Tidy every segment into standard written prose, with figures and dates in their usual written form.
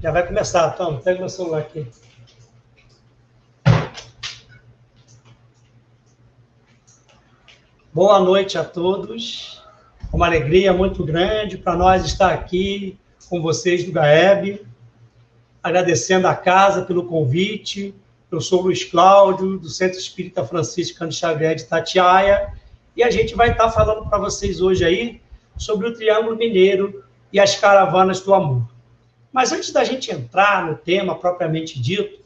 Já vai começar, Tom. Pega meu celular aqui. Boa noite a todos. Uma alegria muito grande para nós estar aqui com vocês do GAEB, agradecendo a casa pelo convite. Eu sou o Luiz Cláudio, do Centro Espírita Franciscano Xavier de Itatiaia, e a gente vai estar falando para vocês hoje aí sobre o Triângulo Mineiro e as Caravanas do Amor. Mas antes da gente entrar no tema propriamente dito,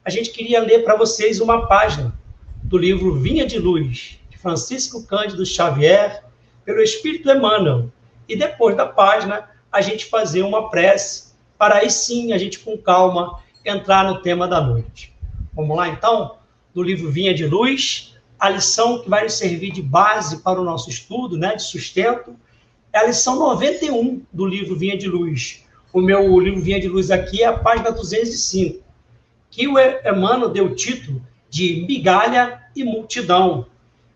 a gente queria ler para vocês uma página do livro Vinha de Luz, de Francisco Cândido Xavier, pelo Espírito Emmanuel. E depois da página, a gente fazer uma prece, para aí sim a gente, com calma, entrar no tema da noite. Vamos lá, então? Do livro Vinha de Luz, a lição que vai nos servir de base para o nosso estudo, né, de sustento, é a lição 91 do livro Vinha de Luz. O meu livro Vinha de Luz aqui é a página 205, que o Emmanuel deu o título de Migalha e Multidão.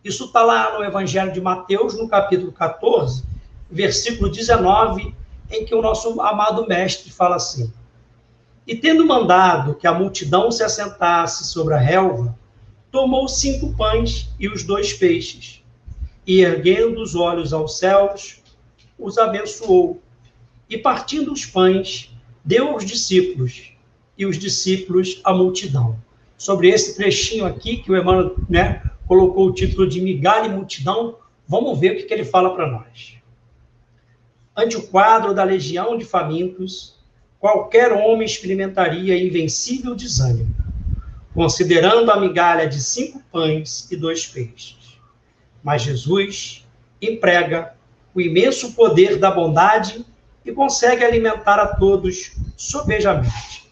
Isso está lá no Evangelho de Mateus, no capítulo 14, versículo 19, em que o nosso amado mestre fala assim: E tendo mandado que a multidão se assentasse sobre a relva, tomou 5 pães e os 2 peixes, e erguendo os olhos aos céus, os abençoou, e partindo os pães, deu aos discípulos, e os discípulos à multidão. Sobre esse trechinho aqui, que o Emmanuel, né, colocou o título de Migalha e Multidão, vamos ver o que ele fala para nós. Ante o quadro da legião de famintos, qualquer homem experimentaria invencível desânimo, considerando a migalha de 5 pães e 2 peixes. Mas Jesus emprega o imenso poder da bondade e consegue alimentar a todos sobejamente.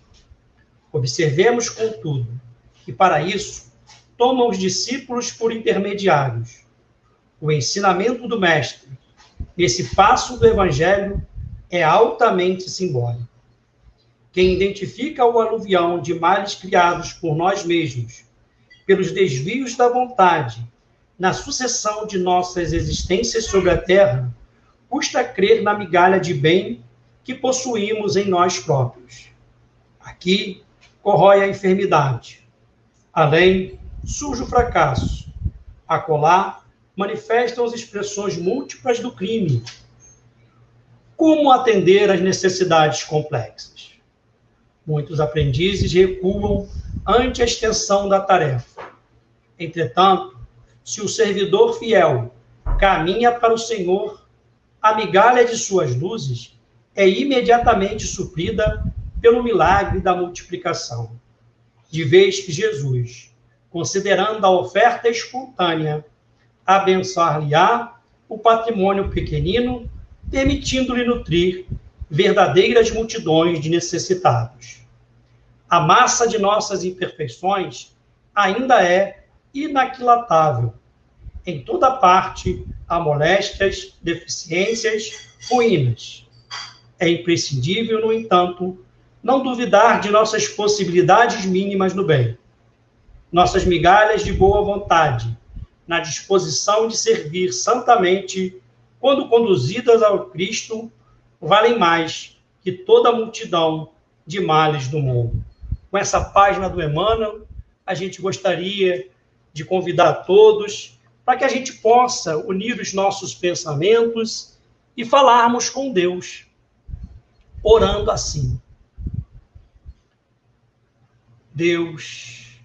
Observemos, contudo, que para isso toma os discípulos por intermediários. O ensinamento do Mestre, nesse passo do Evangelho, é altamente simbólico. Quem identifica o aluvião de males criados por nós mesmos, pelos desvios da vontade, na sucessão de nossas existências sobre a terra, custa crer na migalha de bem que possuímos em nós próprios. Aqui corrói a enfermidade. Além, surge o fracasso. Acolá, manifestam as expressões múltiplas do crime. Como atender às necessidades complexas? Muitos aprendizes recuam ante a extensão da tarefa. Entretanto, se o servidor fiel caminha para o Senhor, a migalha de suas luzes é imediatamente suprida pelo milagre da multiplicação. De vez que Jesus, considerando a oferta espontânea, abençoar-lhe-á o patrimônio pequenino, permitindo-lhe nutrir verdadeiras multidões de necessitados. A massa de nossas imperfeições ainda é inaquilatável. Em toda parte há moléstias, deficiências, ruínas. É imprescindível, no entanto, não duvidar de nossas possibilidades mínimas no bem. Nossas migalhas de boa vontade, na disposição de servir santamente, quando conduzidas ao Cristo, valem mais que toda a multidão de males do mundo. Com essa página do Emmanuel, a gente gostaria de convidar a todos para que a gente possa unir os nossos pensamentos e falarmos com Deus, orando assim: Deus,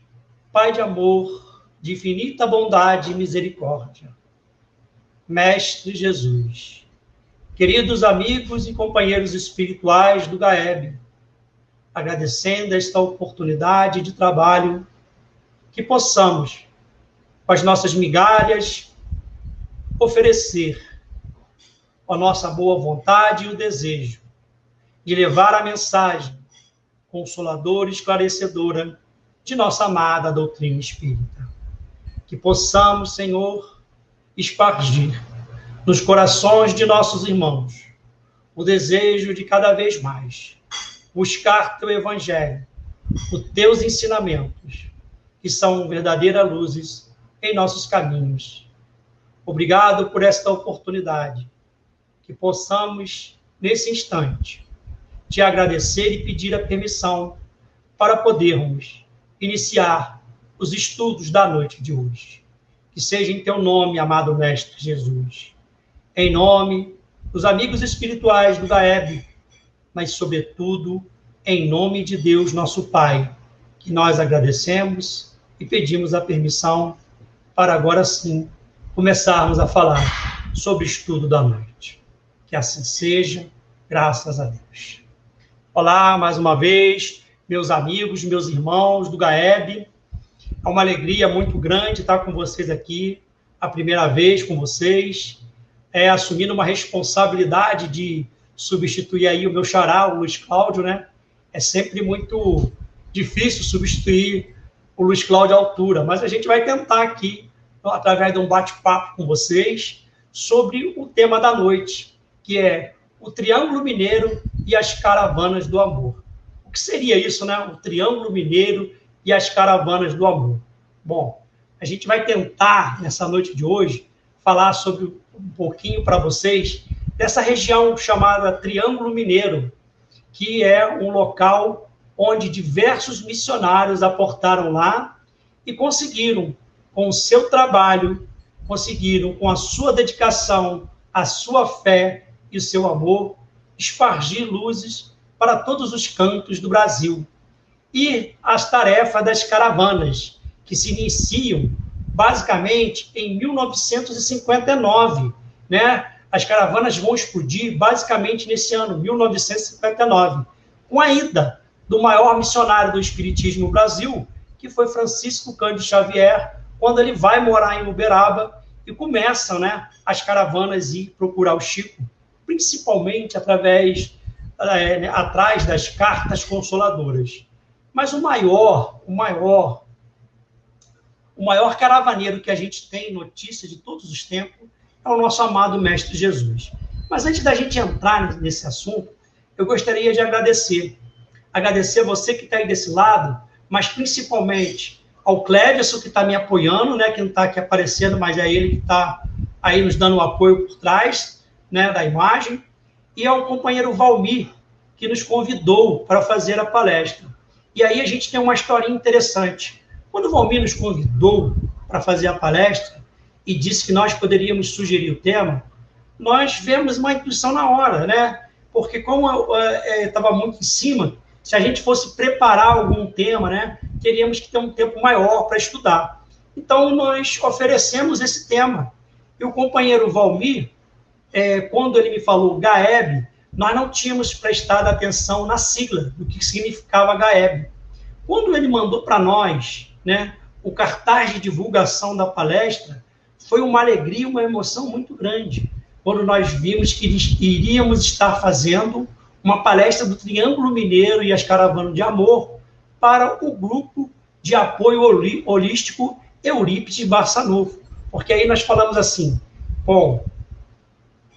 Pai de amor, de infinita bondade e misericórdia, Mestre Jesus, queridos amigos e companheiros espirituais do GAEB, agradecendo esta oportunidade de trabalho, que possamos, com as nossas migalhas, oferecer a nossa boa vontade e o desejo de levar a mensagem consoladora e esclarecedora de nossa amada doutrina espírita. Que possamos, Senhor, espargir nos corações de nossos irmãos o desejo de cada vez mais buscar teu evangelho, os teus ensinamentos, que são verdadeiras luzes em nossos caminhos. Obrigado por esta oportunidade, que possamos, nesse instante, te agradecer e pedir a permissão para podermos iniciar os estudos da noite de hoje. Que seja em teu nome, amado Mestre Jesus, em nome dos amigos espirituais do GAEB, mas, sobretudo, em nome de Deus, nosso Pai, que nós agradecemos e pedimos a permissão para agora sim começarmos a falar sobre o estudo da noite. Que assim seja, graças a Deus. Olá, mais uma vez, meus amigos, meus irmãos do GAEB. É uma alegria muito grande estar com vocês aqui, a primeira vez com vocês, assumindo uma responsabilidade de substituir aí o meu xará, o Luiz Cláudio, né? É sempre muito difícil substituir o Luiz Cláudio à altura, mas a gente vai tentar aqui, através de um bate-papo com vocês, sobre o tema da noite, que é o Triângulo Mineiro e as Caravanas do Amor. O que seria isso, né? O Triângulo Mineiro e as Caravanas do Amor. Bom, a gente vai tentar, nessa noite de hoje, falar sobre um pouquinho para vocês dessa região chamada Triângulo Mineiro, que é um local onde diversos missionários aportaram lá e conseguiram, com o seu trabalho, conseguiram, com a sua dedicação, a sua fé e o seu amor, espargir luzes para todos os cantos do Brasil. E as tarefas das caravanas, que se iniciam basicamente em 1959, né? As caravanas vão explodir basicamente nesse ano, 1959, com a ida do maior missionário do espiritismo no Brasil, que foi Francisco Cândido Xavier, quando ele vai morar em Uberaba e começam, né, as caravanas a ir procurar o Chico, principalmente atrás das cartas consoladoras. Mas o maior caravaneiro que a gente tem notícia de todos os tempos é o nosso amado Mestre Jesus. Mas antes da gente entrar nesse assunto, eu gostaria de agradecer você que está aí desse lado, mas principalmente ao Cléverson, que está me apoiando, né, que não está aqui aparecendo, mas é ele que está aí nos dando o apoio por trás, né, da imagem, e ao companheiro Valmir, que nos convidou para fazer a palestra. E aí a gente tem uma historinha interessante. Quando o Valmir nos convidou para fazer a palestra e disse que nós poderíamos sugerir o tema, nós vemos uma intuição na hora, né? Porque como estava muito em cima, se a gente fosse preparar algum tema, né, teríamos que ter um tempo maior para estudar. Então, nós oferecemos esse tema. E o companheiro Valmir, quando ele me falou GAEB, nós não tínhamos prestado atenção na sigla, do que significava GAEB. Quando ele mandou para nós, né, o cartaz de divulgação da palestra, foi uma alegria, uma emoção muito grande, quando nós vimos que iríamos estar fazendo uma palestra do Triângulo Mineiro e as Caravanas de Amor para o grupo de apoio holístico Eurípides Barçanufo. Porque aí nós falamos assim, bom,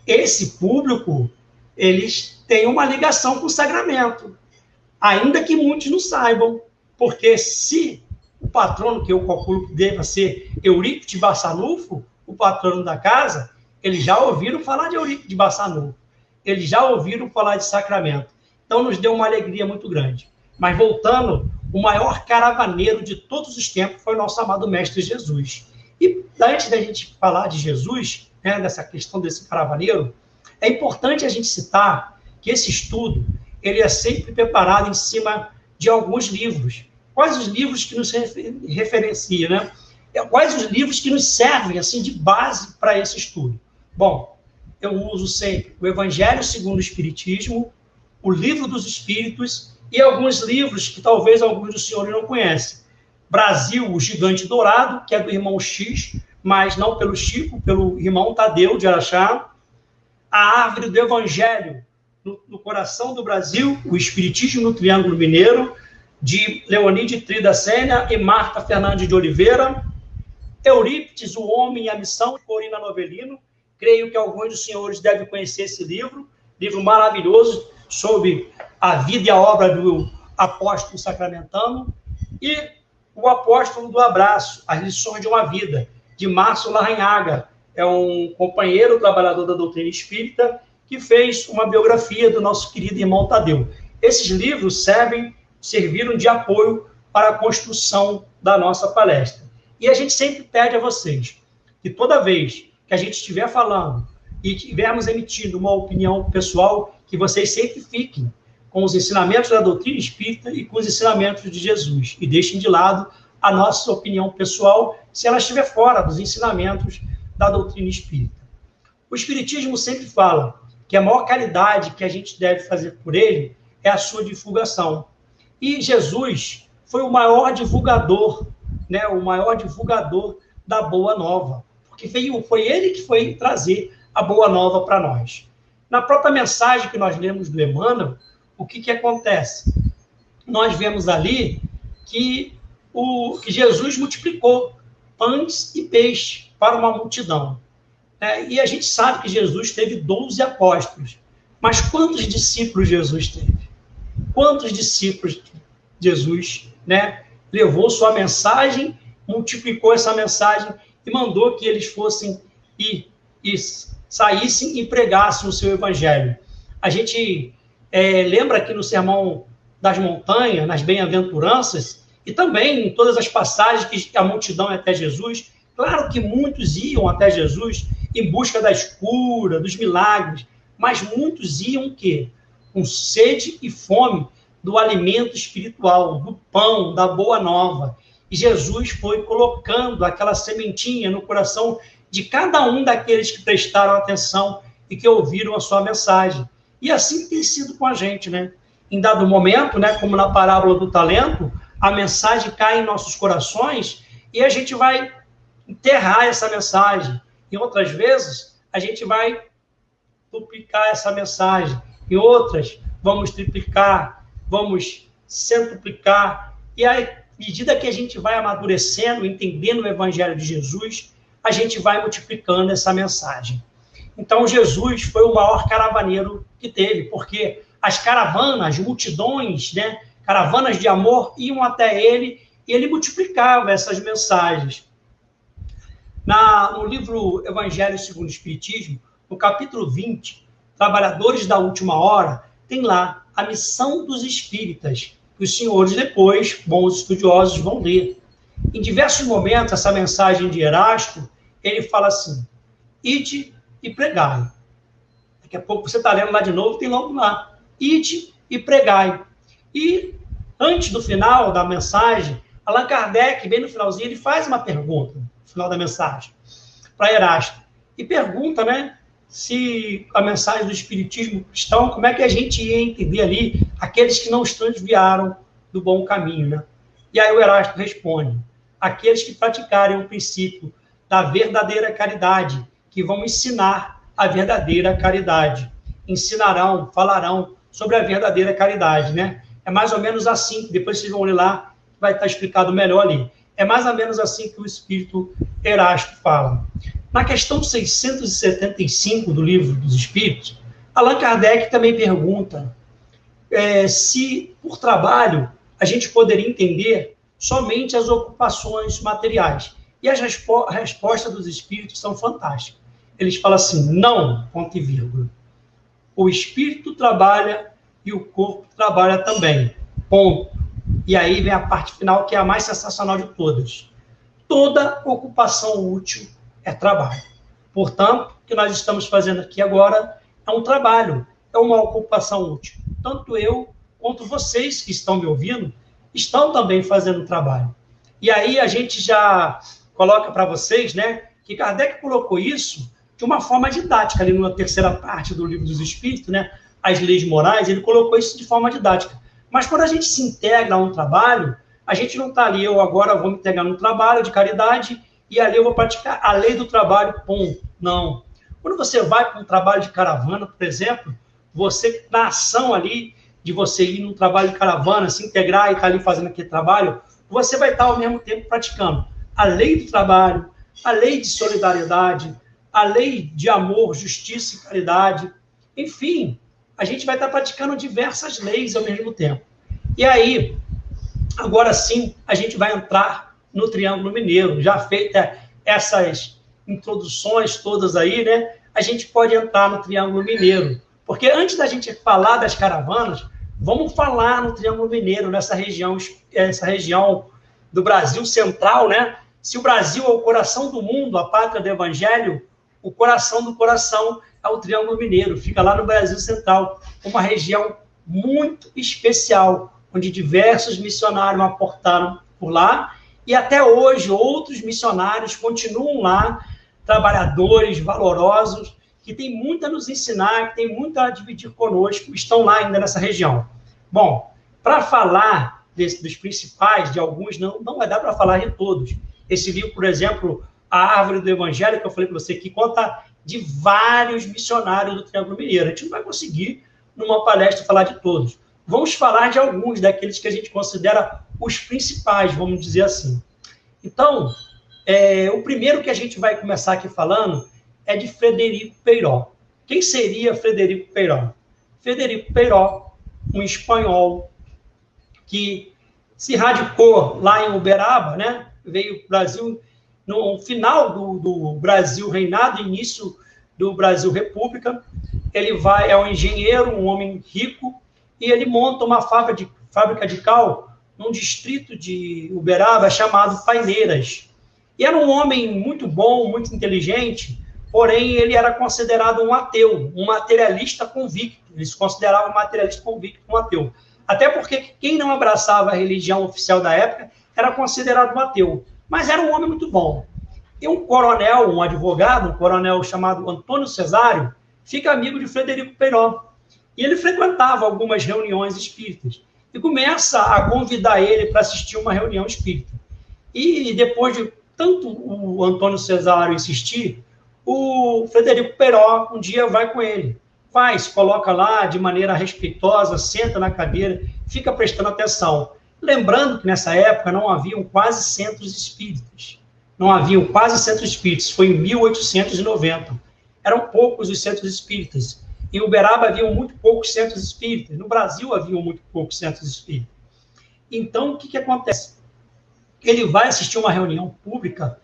esse público, eles têm uma ligação com o sagramento, ainda que muitos não saibam, porque se o patrono, que eu calculo que deva ser Eurípides Barçanufo, o patrono da casa, eles já ouviram falar de Eurípides Barçanufo, eles já ouviram falar de sacramento. Então, nos deu uma alegria muito grande. Mas, voltando, o maior caravaneiro de todos os tempos foi o nosso amado Mestre Jesus. E, antes da gente falar de Jesus, né, dessa questão desse caravaneiro, é importante a gente citar que esse estudo, ele é sempre preparado em cima de alguns livros. Quais os livros que nos referenciam, né? Quais os livros que nos servem, assim, de base para esse estudo? Bom, eu uso sempre o Evangelho segundo o Espiritismo, o Livro dos Espíritos e alguns livros que talvez alguns dos senhores não conhecem. Brasil, o Gigante Dourado, que é do irmão X, mas não pelo Chico, pelo irmão Tadeu de Araxá. A Árvore do Evangelho, no coração do Brasil, o Espiritismo no Triângulo Mineiro, de Leonide Trida Sênia e Marta Fernandes de Oliveira. Eurípides, o Homem e a Missão, de Corina Novelino. Creio que alguns dos senhores devem conhecer esse livro maravilhoso sobre a vida e a obra do apóstolo sacramentano. E o Apóstolo do Abraço, As Lições de uma Vida, de Márcio Larrañaga. É um companheiro trabalhador da doutrina espírita que fez uma biografia do nosso querido irmão Tadeu. Esses livros serviram de apoio para a construção da nossa palestra. E a gente sempre pede a vocês que toda vez que a gente estiver falando e estivermos emitindo uma opinião pessoal, que vocês sempre fiquem com os ensinamentos da doutrina espírita e com os ensinamentos de Jesus, e deixem de lado a nossa opinião pessoal se ela estiver fora dos ensinamentos da doutrina espírita. O Espiritismo sempre fala que a maior caridade que a gente deve fazer por ele é a sua divulgação. E Jesus foi o maior divulgador, né, o maior divulgador da Boa Nova, porque foi ele que foi trazer a Boa Nova para nós. Na própria mensagem que nós lemos do Emmanuel, o que acontece? Nós vemos ali que Jesus multiplicou pães e peixes para uma multidão. E a gente sabe que Jesus teve 12 apóstolos. Mas quantos discípulos Jesus teve? Quantos discípulos Jesus, levou sua mensagem, multiplicou essa mensagem e mandou que eles fossem e saíssem e pregassem o seu evangelho? A gente lembra que no Sermão das Montanhas, nas Bem-aventuranças, e também em todas as passagens que a multidão é até Jesus, claro que muitos iam até Jesus em busca da cura, dos milagres, mas muitos iam o quê? Com sede e fome do alimento espiritual, do pão, da boa nova. E Jesus foi colocando aquela sementinha no coração de cada um daqueles que prestaram atenção e que ouviram a sua mensagem. E assim tem sido com a gente, Em dado momento, como na parábola do talento, a mensagem cai em nossos corações e a gente vai enterrar essa mensagem. Em outras vezes, a gente vai duplicar essa mensagem. Em outras, vamos triplicar, vamos centuplicar. E à medida que a gente vai amadurecendo, entendendo o Evangelho de Jesus, a gente vai multiplicando essa mensagem. Então, Jesus foi o maior caravaneiro que teve, porque as caravanas, multidões, caravanas de amor, iam até ele e ele multiplicava essas mensagens. No livro Evangelho segundo o Espiritismo, no capítulo 20, Trabalhadores da Última Hora, tem lá a missão dos espíritas, que os senhores depois, bons estudiosos, vão ler. Em diversos momentos, essa mensagem de Erasto, ele fala assim: ide e pregai. Daqui a pouco você está lendo lá de novo, tem logo lá: ide e pregai. E antes do final da mensagem, Allan Kardec, bem no finalzinho, ele faz uma pergunta, no final da mensagem, para Erasto. E pergunta, se a mensagem do Espiritismo cristão, como é que a gente ia entender ali aqueles que não os transviaram do bom caminho, E aí o Erasto responde: aqueles que praticarem o princípio da verdadeira caridade, que vão ensinar a verdadeira caridade. Ensinarão, falarão sobre a verdadeira caridade, É mais ou menos assim, depois vocês vão ler lá, vai estar explicado melhor ali. É mais ou menos assim que o Espírito Erasto fala. Na questão 675 do Livro dos Espíritos, Allan Kardec também pergunta se, por trabalho, a gente poderia entender somente as ocupações materiais. E as respostas dos espíritos são fantásticas. Eles falam assim: não, ponto e vírgula. O espírito trabalha e o corpo trabalha também, ponto. E aí vem a parte final, que é a mais sensacional de todas. Toda ocupação útil é trabalho. Portanto, o que nós estamos fazendo aqui agora é um trabalho, é uma ocupação útil. Tanto eu quanto vocês que estão me ouvindo estão também fazendo trabalho. E aí a gente já coloca para vocês, que Kardec colocou isso de uma forma didática, ali na terceira parte do Livro dos Espíritos, as leis morais, ele colocou isso de forma didática. Mas quando a gente se integra a um trabalho, a gente não está ali, eu agora vou me integrar num trabalho de caridade e ali eu vou praticar a lei do trabalho, ponto. Não. Quando você vai para um trabalho de caravana, por exemplo, você, na ação ali, de você ir num trabalho de caravana, se integrar e estar ali fazendo aquele trabalho, você vai estar ao mesmo tempo praticando a lei do trabalho, a lei de solidariedade, a lei de amor, justiça e caridade. Enfim, a gente vai estar praticando diversas leis ao mesmo tempo. E aí, agora sim, a gente vai entrar no Triângulo Mineiro. Já feita essas introduções todas aí, a gente pode entrar no Triângulo Mineiro. Porque antes da gente falar das caravanas, vamos falar no Triângulo Mineiro, essa região do Brasil central, né? Se o Brasil é o coração do mundo, a pátria do Evangelho, o coração do coração é o Triângulo Mineiro, fica lá no Brasil central, uma região muito especial, onde diversos missionários aportaram por lá, e até hoje outros missionários continuam lá, trabalhadores valorosos, que têm muito a nos ensinar, que têm muito a dividir conosco, estão lá ainda nessa região. Bom, para falar dos principais, de alguns, não vai dar para falar de todos. Esse livro, por exemplo, A Árvore do Evangelho, que eu falei para você, que conta de vários missionários do Triângulo Mineiro. A gente não vai conseguir, numa palestra, falar de todos. Vamos falar de alguns, daqueles que a gente considera os principais, vamos dizer assim. Então, o primeiro que a gente vai começar aqui falando é de Frederico Peiró. Quem seria Frederico Peiró? Frederico Peiró, um espanhol que se radicou lá em Uberaba, né? Veio para o Brasil no final do Brasil reinado, início do Brasil República. Ele é um engenheiro, um homem rico, e ele monta uma fábrica de cal num distrito de Uberaba chamado Paineiras. E era um homem muito bom, muito inteligente, porém ele era considerado um ateu, um materialista convicto. Ele se considerava um materialista convicto, um ateu. Até porque quem não abraçava a religião oficial da época era considerado um ateu. Mas era um homem muito bom. E um coronel, um advogado, um coronel chamado Antônio Cesário, fica amigo de Frederico Peiró. E ele frequentava algumas reuniões espíritas. E começa a convidar ele para assistir uma reunião espírita. E depois de tanto o Antônio Cesário insistir, o Frederico Peiró um dia vai com ele. Se coloca lá de maneira respeitosa, senta na cadeira, fica prestando atenção. Lembrando que nessa época não haviam quase centros espíritas. Não haviam quase centros espíritas, foi em 1890. Eram poucos os centros espíritas. Em Uberaba haviam muito poucos centros espíritas. No Brasil haviam muito poucos centros espíritas. Então, o que acontece? Ele vai assistir uma reunião pública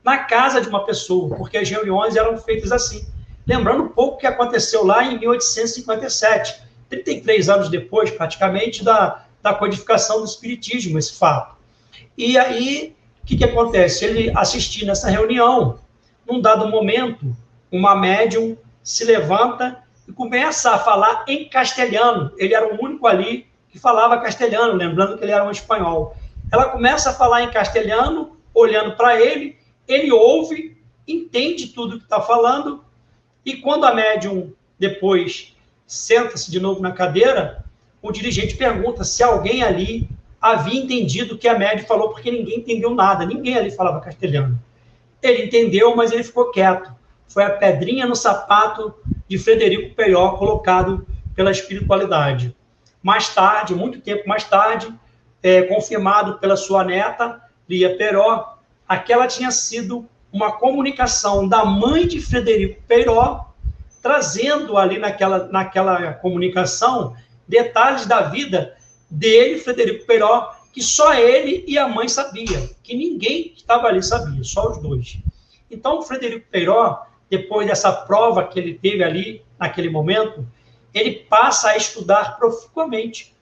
na casa de uma pessoa, porque as reuniões eram feitas assim. Lembrando um pouco o que aconteceu lá em 1857, 33 anos depois, praticamente, da codificação do Espiritismo, esse fato. E aí, o que acontece? Ele assistir nessa reunião, num dado momento, uma médium se levanta e começa a falar em castelhano. Ele era o único ali que falava castelhano, lembrando que ele era um espanhol. Ela começa a falar em castelhano, olhando para ele, ele ouve, entende tudo que está falando, e quando a médium depois senta-se de novo na cadeira, o dirigente pergunta se alguém ali havia entendido o que a médium falou, porque ninguém entendeu nada, ninguém ali falava castelhano. Ele entendeu, mas ele ficou quieto. Foi a pedrinha no sapato de Frederico Peiró colocado pela espiritualidade. Mais tarde, muito tempo mais tarde, confirmado pela sua neta, Lia Peiró, aquela tinha sido uma comunicação da mãe de Frederico Peiró, trazendo ali naquela comunicação detalhes da vida dele, Frederico Peiró, que só ele e a mãe sabia, que ninguém que estava ali sabia, só os dois. Então, Frederico Peiró, depois dessa prova que ele teve ali, naquele momento, ele passa a estudar profundamente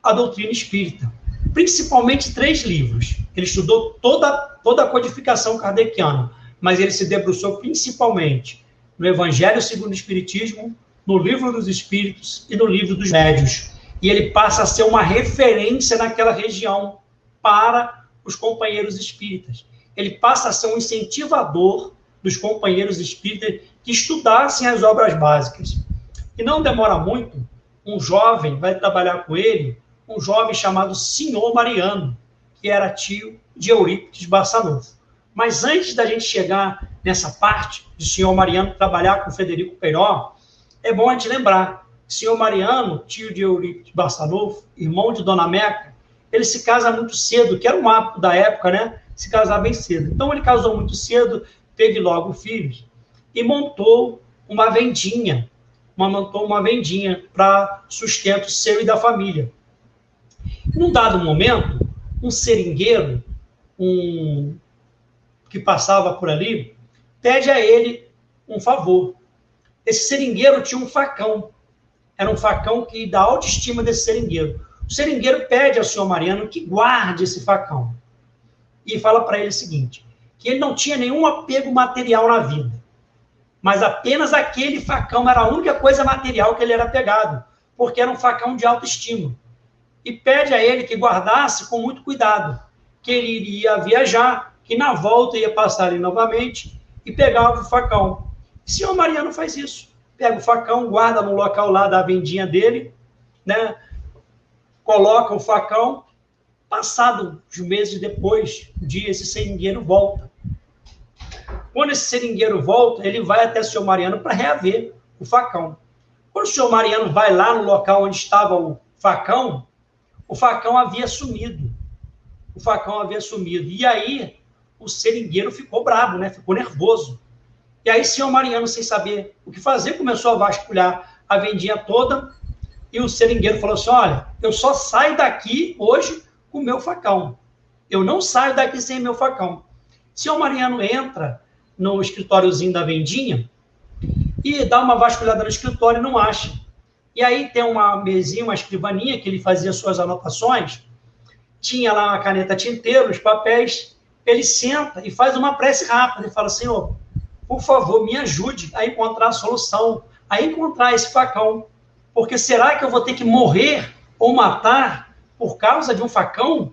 a doutrina espírita, principalmente 3 livros. Ele estudou toda a codificação kardeciana, mas ele se debruçou principalmente no Evangelho segundo o Espiritismo, no Livro dos Espíritos e no Livro dos Médios. E ele passa a ser uma referência naquela região para os companheiros espíritas. Ele passa a ser um incentivador dos companheiros espíritas que estudassem as obras básicas. E não demora muito, um jovem vai trabalhar com ele, um jovem chamado Senhor Mariano, que era tio de Eurípides Barçanufo. Mas antes da gente chegar nessa parte de Senhor Mariano trabalhar com Frederico Peiró, é bom a gente lembrar que Senhor Mariano, tio de Eurípides Barçanufo, irmão de Dona Meca, ele se casa muito cedo, que era um hábito da época, né? Se casar bem cedo. Então ele casou muito cedo, teve logo filhos e montou uma vendinha, para sustento seu e da família. Num dado momento, um seringueiro, que passava por ali, pede a ele um favor. esse seringueiro tinha um facão. Era um facão que dá autoestima desse seringueiro. O seringueiro pede ao senhor Mariano que guarde esse facão. E fala para ele o seguinte, que ele não tinha nenhum apego material na vida, mas apenas aquele facão era a única coisa material que ele era apegado, porque era um facão de autoestima. E pede a ele que guardasse com muito cuidado, que ele iria viajar, que na volta ia passar ali novamente e pegava o facão. O senhor Mariano faz isso. Pega o facão, guarda no local lá da vendinha dele, né? Coloca o facão, passados meses depois, um dia esse seringueiro volta. Quando esse seringueiro volta, ele vai até o senhor Mariano para reaver o facão. Quando o senhor Mariano vai lá no local onde estava o facão havia sumido. O facão havia sumido. E aí, o seringueiro ficou bravo, né? Ficou nervoso. E aí, o senhor Mariano, sem saber o que fazer, começou a vasculhar a vendinha toda. E o seringueiro falou assim, olha, eu só saio daqui hoje com o meu facão. Eu não saio daqui sem meu facão. O senhor Mariano entra no escritóriozinho da vendinha e dá uma vasculhada no escritório e não acha. E aí tem uma mesinha, uma escrivaninha, que ele fazia suas anotações, tinha lá uma caneta tinteiro, os papéis, ele senta e faz uma prece rápida e fala, Senhor, por favor, me ajude a encontrar a solução, a encontrar esse facão, porque será que eu vou ter que morrer ou matar por causa de um facão?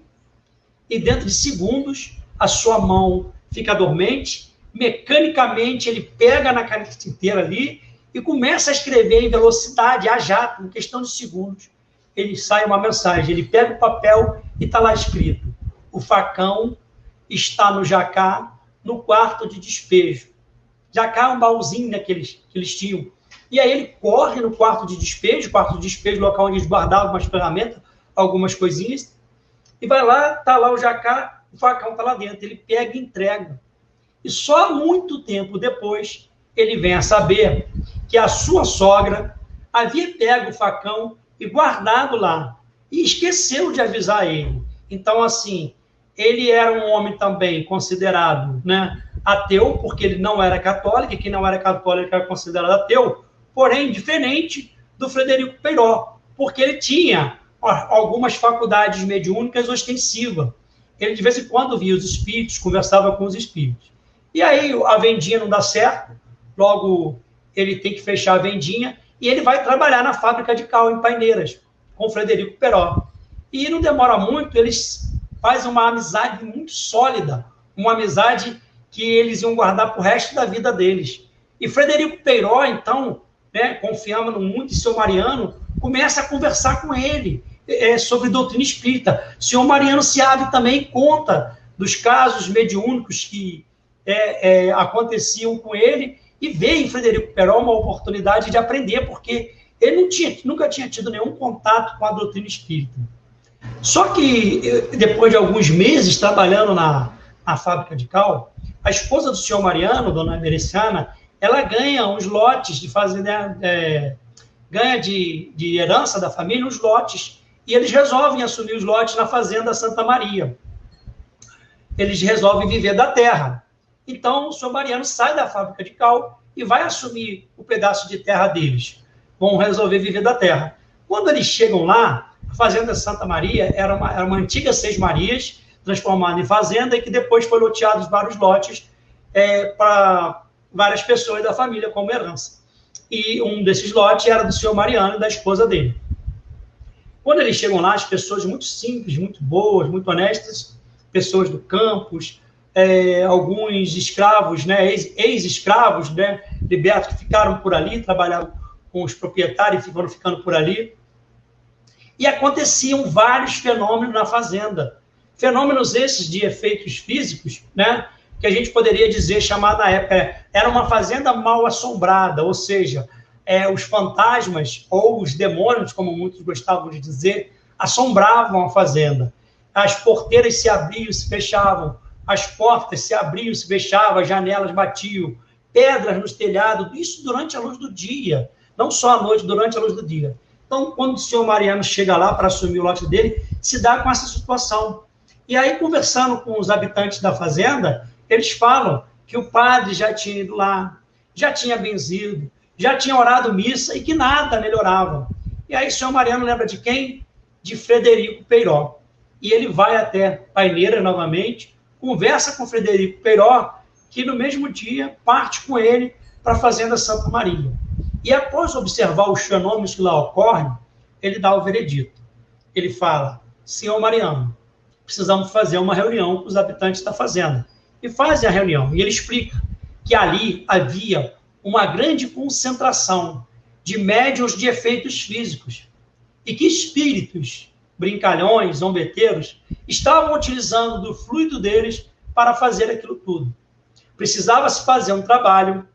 E dentro de segundos, a sua mão fica dormente, mecanicamente ele pega na caneta tinteira ali e começa a escrever em velocidade, a jato, em questão de segundos. Ele sai uma mensagem, ele pega o papel e está lá escrito, o facão está no jacá, no quarto de despejo. Jacá é um baúzinho, né, que eles tinham. E aí ele corre no quarto de despejo, local onde eles guardavam algumas ferramentas, algumas coisinhas, e vai lá, está lá o jacá, o facão está lá dentro. Ele pega e entrega. E só muito tempo depois, ele vem a saber que a sua sogra havia pego o facão e guardado lá, e esqueceu de avisar ele. Então, assim, ele era um homem também considerado, né, ateu, porque ele não era católico, e quem não era católico era considerado ateu, porém, diferente do Frederico Peiró, porque ele tinha algumas faculdades mediúnicas ostensivas. Ele, de vez em quando, via os espíritos, conversava com os espíritos. E aí, a vendinha não dá certo, logo ele tem que fechar a vendinha, e ele vai trabalhar na fábrica de cal, em Paineiras, com o Frederico Peiró. E não demora muito, eles fazem uma amizade muito sólida, uma amizade que eles iam guardar para o resto da vida deles. E Frederico Peiró, então, né, confiando muito em seu Mariano, começa a conversar com ele sobre doutrina espírita. O senhor Mariano se abre também e conta dos casos mediúnicos que aconteciam com ele, e vê em Frederico Peiró uma oportunidade de aprender, porque ele nunca tinha tido nenhum contato com a doutrina espírita. Só que, depois de alguns meses trabalhando na fábrica de cal, a esposa do senhor Mariano, dona Mereciana, ela ganha uns lotes de fazenda, ganha de herança da família uns lotes, e eles resolvem assumir os lotes na fazenda Santa Maria. Eles resolvem viver da terra. Então, o senhor Mariano sai da fábrica de cal e vai assumir o pedaço de terra deles. Vão resolver viver da terra. Quando eles chegam lá, a fazenda Santa Maria era uma antiga Seis Marias, transformada em fazenda, e que depois foi loteado vários lotes para várias pessoas da família como herança. E um desses lotes era do senhor Mariano e da esposa dele. Quando eles chegam lá, as pessoas muito simples, muito boas, muito honestas, pessoas do campus, alguns escravos, né, ex-escravos, né, libertos, que ficaram por ali, trabalharam com os proprietários e foram ficando por ali. E aconteciam vários fenômenos na fazenda. Fenômenos esses de efeitos físicos, né, que a gente poderia dizer, chamar na época, era uma fazenda mal assombrada, ou seja, os fantasmas ou os demônios, como muitos gostavam de dizer, assombravam a fazenda. As porteiras se abriam e se fechavam, as portas se abriam e se fechavam, as janelas batiam, pedras nos telhados, isso durante a luz do dia, não só à noite, durante a luz do dia. Então, quando o senhor Mariano chega lá para assumir o lote dele, se dá com essa situação. E aí, conversando com os habitantes da fazenda, eles falam que o padre já tinha ido lá, já tinha benzido, já tinha orado missa e que nada melhorava. E aí o senhor Mariano lembra de quem? De Frederico Peiró. E ele vai até Paineira novamente, conversa com Frederico Peiró, que no mesmo dia parte com ele para a Fazenda Santa Maria. E após observar os fenômenos que lá ocorrem, ele dá o veredito. Ele fala: senhor Mariano, precisamos fazer uma reunião com os habitantes da fazenda. E fazem a reunião. E ele explica que ali havia uma grande concentração de médiuns de efeitos físicos e que espíritos, brincalhões, zombeteiros, estavam utilizando do fluido deles para fazer aquilo tudo. Precisava-se fazer um trabalho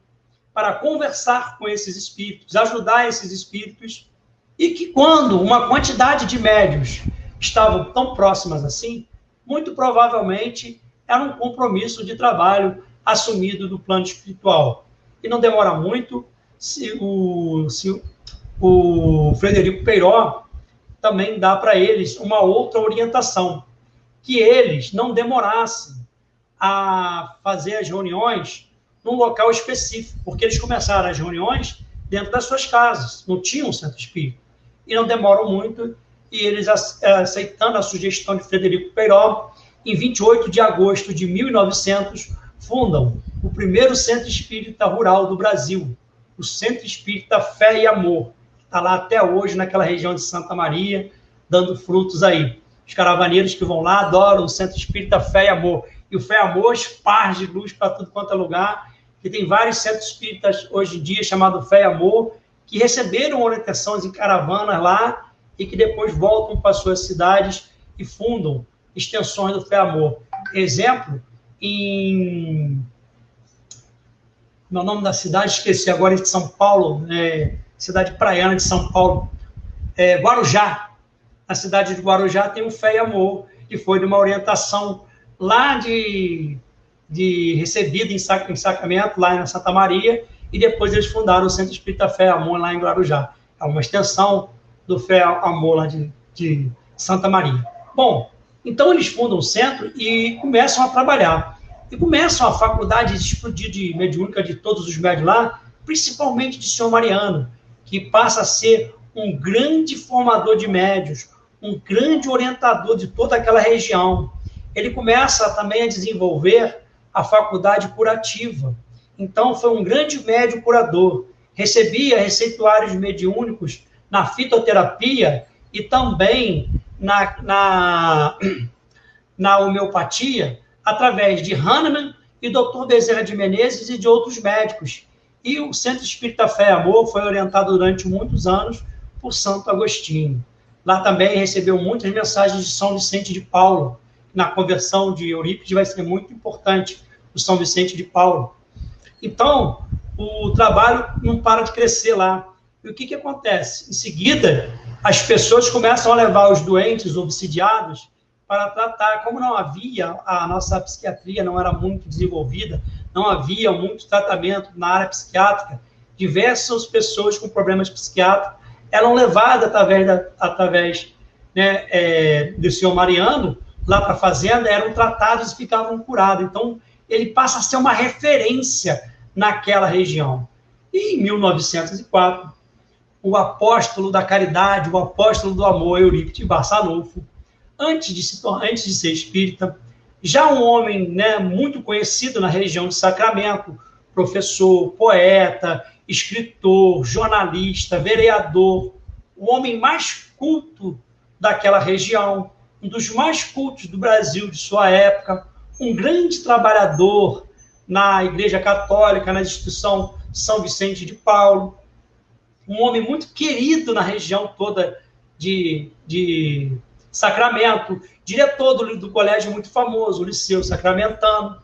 para conversar com esses espíritos, ajudar esses espíritos, e que quando uma quantidade de médiuns estavam tão próximas assim, muito provavelmente era um compromisso de trabalho assumido no plano espiritual. E não demora muito, se o Frederico Peiró também dá para eles uma outra orientação, que eles não demorassem a fazer as reuniões num local específico, porque eles começaram as reuniões dentro das suas casas, não tinham um centro espírita. E não demoram muito, e eles, aceitando a sugestão de Frederico Peiró, em 28 de agosto de 1900, fundam o primeiro centro espírita rural do Brasil, o Centro Espírita Fé e Amor, que está lá até hoje, naquela região de Santa Maria, dando frutos aí. Os caravaneiros que vão lá adoram o Centro Espírita Fé e Amor. E o Fé e Amor esparge luz para tudo quanto é lugar, que tem vários centros espíritas hoje em dia, chamado Fé e Amor, que receberam orientações em caravanas lá e que depois voltam para suas cidades e fundam extensões do Fé e Amor. Exemplo, meu nome da cidade, esqueci agora, de São Paulo, cidade praiana de São Paulo, Guarujá. Na cidade de Guarujá tem o Fé e Amor, que foi de uma orientação lá recebida em Sacramento, lá em Santa Maria, e depois eles fundaram o Centro Espírita Fé e Amor lá em Guarujá. É uma extensão do Fé e Amor lá de Santa Maria. Bom, então eles fundam o centro e começam a trabalhar. E começam a faculdade de explodir de mediúnica de todos os médios lá, principalmente de senhor Mariano, que passa a ser um grande formador de médios, um grande orientador de toda aquela região. Ele começa também a desenvolver a faculdade curativa. Então, foi um grande médium curador. Recebia receituários mediúnicos na fitoterapia e também na homeopatia, através de Hahnemann e Dr. Bezerra de Menezes e de outros médicos. E o Centro Espírita Fé e Amor foi orientado durante muitos anos por Santo Agostinho. Lá também recebeu muitas mensagens de São Vicente de Paulo. Na conversão de Eurípides vai ser muito importante o São Vicente de Paulo. Então, o trabalho não para de crescer lá. E o que acontece? Em seguida, as pessoas começam a levar os doentes obsidiados para tratar. Como não havia, a nossa psiquiatria não era muito desenvolvida, não havia muito tratamento na área psiquiátrica, diversas pessoas com problemas psiquiátricos eram levadas através do senhor Mariano, lá para a fazenda, eram tratados e ficavam curados. Então, ele passa a ser uma referência naquela região. E em 1904, o apóstolo da caridade, o apóstolo do amor, Eurípides Barçanufo, antes de ser espírita, já um homem muito conhecido na região de Sacramento, professor, poeta, escritor, jornalista, vereador, o homem mais culto daquela região, um dos mais cultos do Brasil de sua época, um grande trabalhador na Igreja Católica, na instituição São Vicente de Paulo, um homem muito querido na região toda de Sacramento, diretor do colégio muito famoso, o Liceu Sacramentano.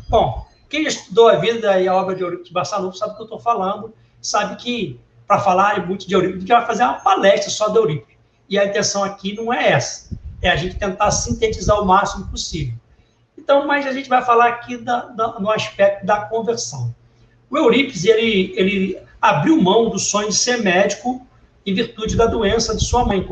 Bom, quem estudou a vida e a obra de Eurípides Barçanufo sabe o que eu estou falando, sabe que, para falar muito de Eurípides, a gente vai fazer uma palestra só de Eurípides. E a intenção aqui não é essa, é a gente tentar sintetizar o máximo possível. Então, mas a gente vai falar aqui no aspecto da conversão. O Eurípides, ele abriu mão do sonho de ser médico em virtude da doença de sua mãe.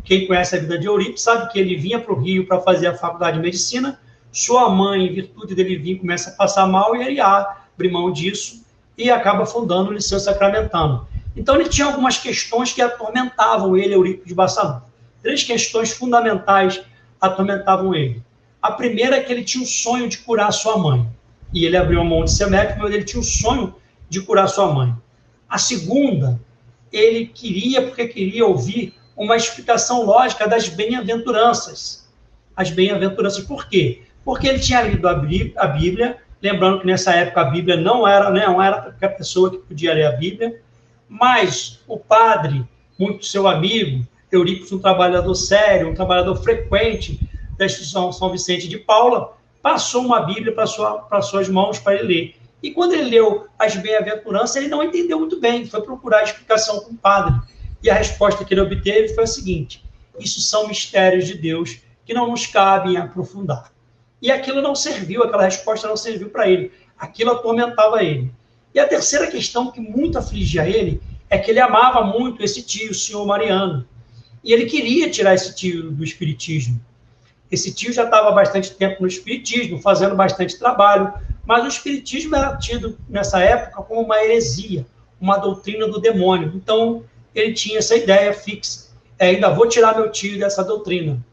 Quem conhece a vida de Eurípides sabe que ele vinha para o Rio para fazer a faculdade de medicina, sua mãe, em virtude dele vir, começa a passar mal e ele abre mão disso e acaba fundando o Liceu Sacramentano. Então, ele tinha algumas questões que atormentavam ele, Eurípides de Barçanufo. 3 questões fundamentais atormentavam ele. A primeira é que ele tinha o sonho de curar sua mãe. E ele abriu mão de ser médico, mas ele tinha o sonho de curar sua mãe. A segunda, ele porque queria ouvir uma explicação lógica das bem-aventuranças. As bem-aventuranças, por quê? Porque ele tinha lido a Bíblia, lembrando que nessa época a Bíblia não era qualquer pessoa que podia ler a Bíblia, mas o padre, muito seu amigo, Eurípides, um trabalhador sério, um trabalhador frequente da instituição São Vicente de Paula, passou uma Bíblia para suas mãos para ele ler. E quando ele leu as bem-aventuranças, ele não entendeu muito bem, foi procurar a explicação com o padre. E a resposta que ele obteve foi a seguinte: isso são mistérios de Deus que não nos cabem aprofundar. E aquilo não serviu, aquela resposta não serviu para ele. Aquilo atormentava ele. E a terceira questão que muito afligia ele é que ele amava muito esse tio, o senhor Mariano. E ele queria tirar esse tio do espiritismo. Esse tio já estava há bastante tempo no espiritismo, fazendo bastante trabalho, mas o espiritismo era tido, nessa época, como uma heresia, uma doutrina do demônio. Então, ele tinha essa ideia fixa. Ainda vou tirar meu tio dessa doutrina.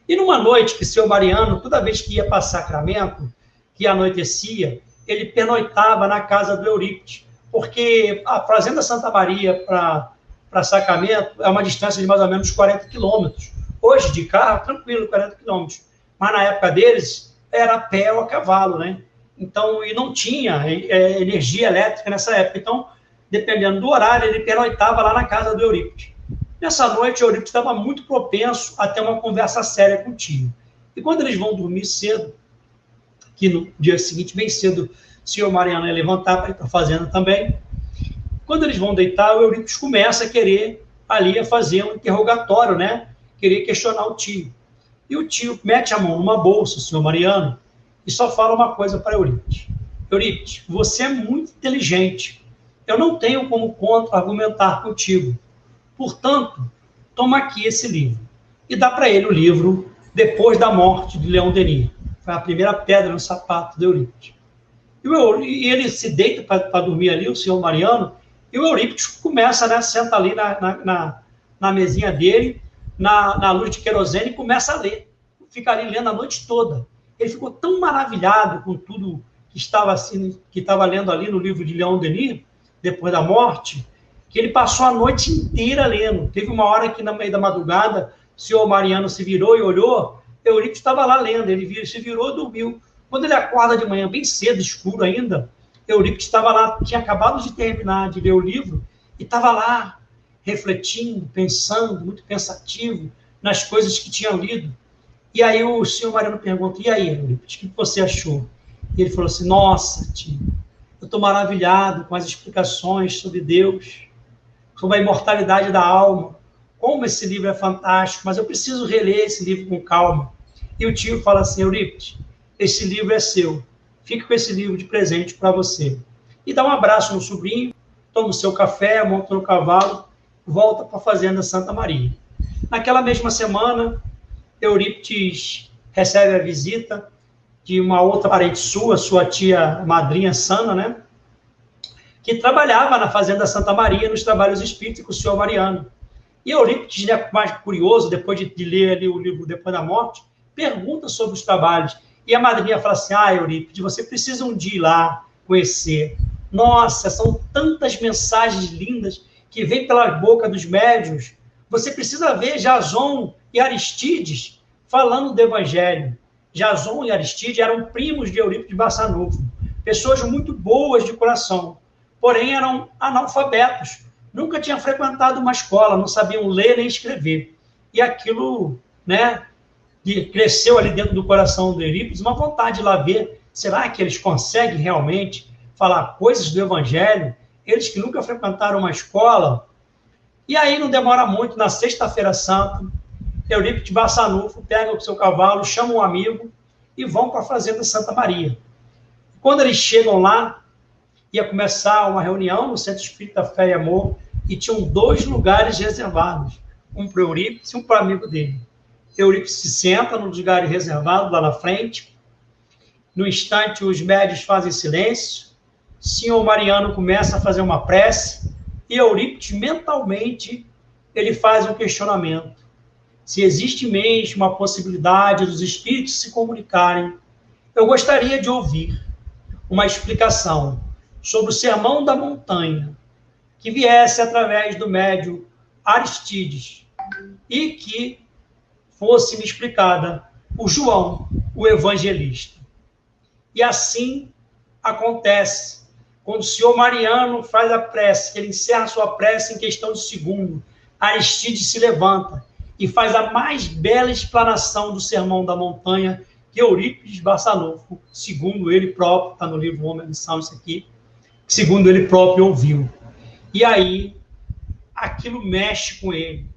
E numa noite que o senhor Mariano, toda vez que ia para Sacramento, que anoitecia, ele pernoitava na casa do Eurípides, porque a Fazenda Santa Maria para Sacramento é uma distância de mais ou menos 40 quilômetros. Hoje, de carro, tranquilo, 40 quilômetros. Mas na época deles, era a pé ou a cavalo, né? Então, e não tinha energia elétrica nessa época. Então, dependendo do horário, ele pernoitava lá na casa do Eurípides. Nessa noite, o Eurípides estava muito propenso a ter uma conversa séria com o tio. E quando eles vão dormir cedo, que no dia seguinte, bem cedo, o senhor Mariano ia levantar para ir para a fazenda também, quando eles vão deitar, o Eurípides começa a querer ali a fazer um interrogatório, né? Querer questionar o tio. E o tio mete a mão numa bolsa, o senhor Mariano, e só fala uma coisa para Eurípides. Eurípides, você é muito inteligente. Eu não tenho como contra-argumentar contigo. Portanto, toma aqui esse livro. E dá para ele o livro Depois da Morte, de Leon Denis. Foi a primeira pedra no sapato do Eurípides. E ele se deita para dormir ali, o senhor Mariano, e o Eurípides começa, né, senta ali na mesinha dele, na luz de querosene, e começa a ler. Fica ali lendo a noite toda. Ele ficou tão maravilhado com tudo que estava lendo ali no livro de Leon Denis, Depois da Morte, que ele passou a noite inteira lendo. Teve uma hora que, no meio da madrugada, o senhor Mariano se virou e olhou, Eurípides estava lá lendo, ele se virou e dormiu. Quando ele acorda de manhã, bem cedo, escuro ainda, Eurípides estava lá, tinha acabado de terminar de ler o livro, e estava lá, refletindo, pensando, muito pensativo, nas coisas que tinha lido. E aí o senhor Mariano pergunta, e aí, Eurípides, o que você achou? E ele falou assim, nossa, tio, eu estou maravilhado com as explicações sobre Deus, sobre a imortalidade da alma, como esse livro é fantástico, mas eu preciso reler esse livro com calma. E o tio fala assim, Eurípides, esse livro é seu, fique com esse livro de presente para você. E dá um abraço no sobrinho, toma o seu café, monta no cavalo, volta para a Fazenda Santa Maria. Naquela mesma semana, Eurípides recebe a visita de uma outra parente sua tia madrinha Sana, né? Que trabalhava na Fazenda Santa Maria, nos trabalhos espíritas com o senhor Mariano. E Eurípides, né, mais curioso, depois de ler ali o livro Depois da Morte, pergunta sobre os trabalhos. E a madrinha fala assim, Eurípides, você precisa um dia ir lá conhecer. Nossa, são tantas mensagens lindas que vêm pela boca dos médiuns. Você precisa ver Jason e Aristides falando do Evangelho. Jason e Aristides eram primos de Eurípides de Barçanufo, pessoas muito boas de coração, porém eram analfabetos, nunca tinham frequentado uma escola, não sabiam ler nem escrever. E aquilo, né, cresceu ali dentro do coração do Eurípides, uma vontade de lá ver, será que eles conseguem realmente falar coisas do Evangelho? Eles que nunca frequentaram uma escola. E aí não demora muito, na Sexta-feira Santa, Eurípides de Barçanufo pega o seu cavalo, chama um amigo e vão para a Fazenda Santa Maria. Quando eles chegam lá, ia começar uma reunião no Centro Espírita Fé e Amor, e tinham 2 lugares reservados, um para o Eurípides e um para o amigo dele. Eurípides se senta no lugar reservado, lá na frente. No instante, os médios fazem silêncio, senhor Mariano começa a fazer uma prece e Eurípides, mentalmente, ele faz um questionamento. Se existe mesmo a possibilidade dos espíritos se comunicarem, eu gostaria de ouvir uma explicação sobre o Sermão da Montanha, que viesse através do médium Aristides e que fosse me explicada por João, o evangelista. E assim acontece. Quando o senhor Mariano faz a prece, ele encerra sua prece em questão de segundo, Aristides se levanta e faz a mais bela explanação do Sermão da Montanha que Eurípides Barçanufo, segundo ele próprio, está no livro Homem e Missão, isso aqui, segundo ele próprio ouviu. E aí, aquilo mexe com ele.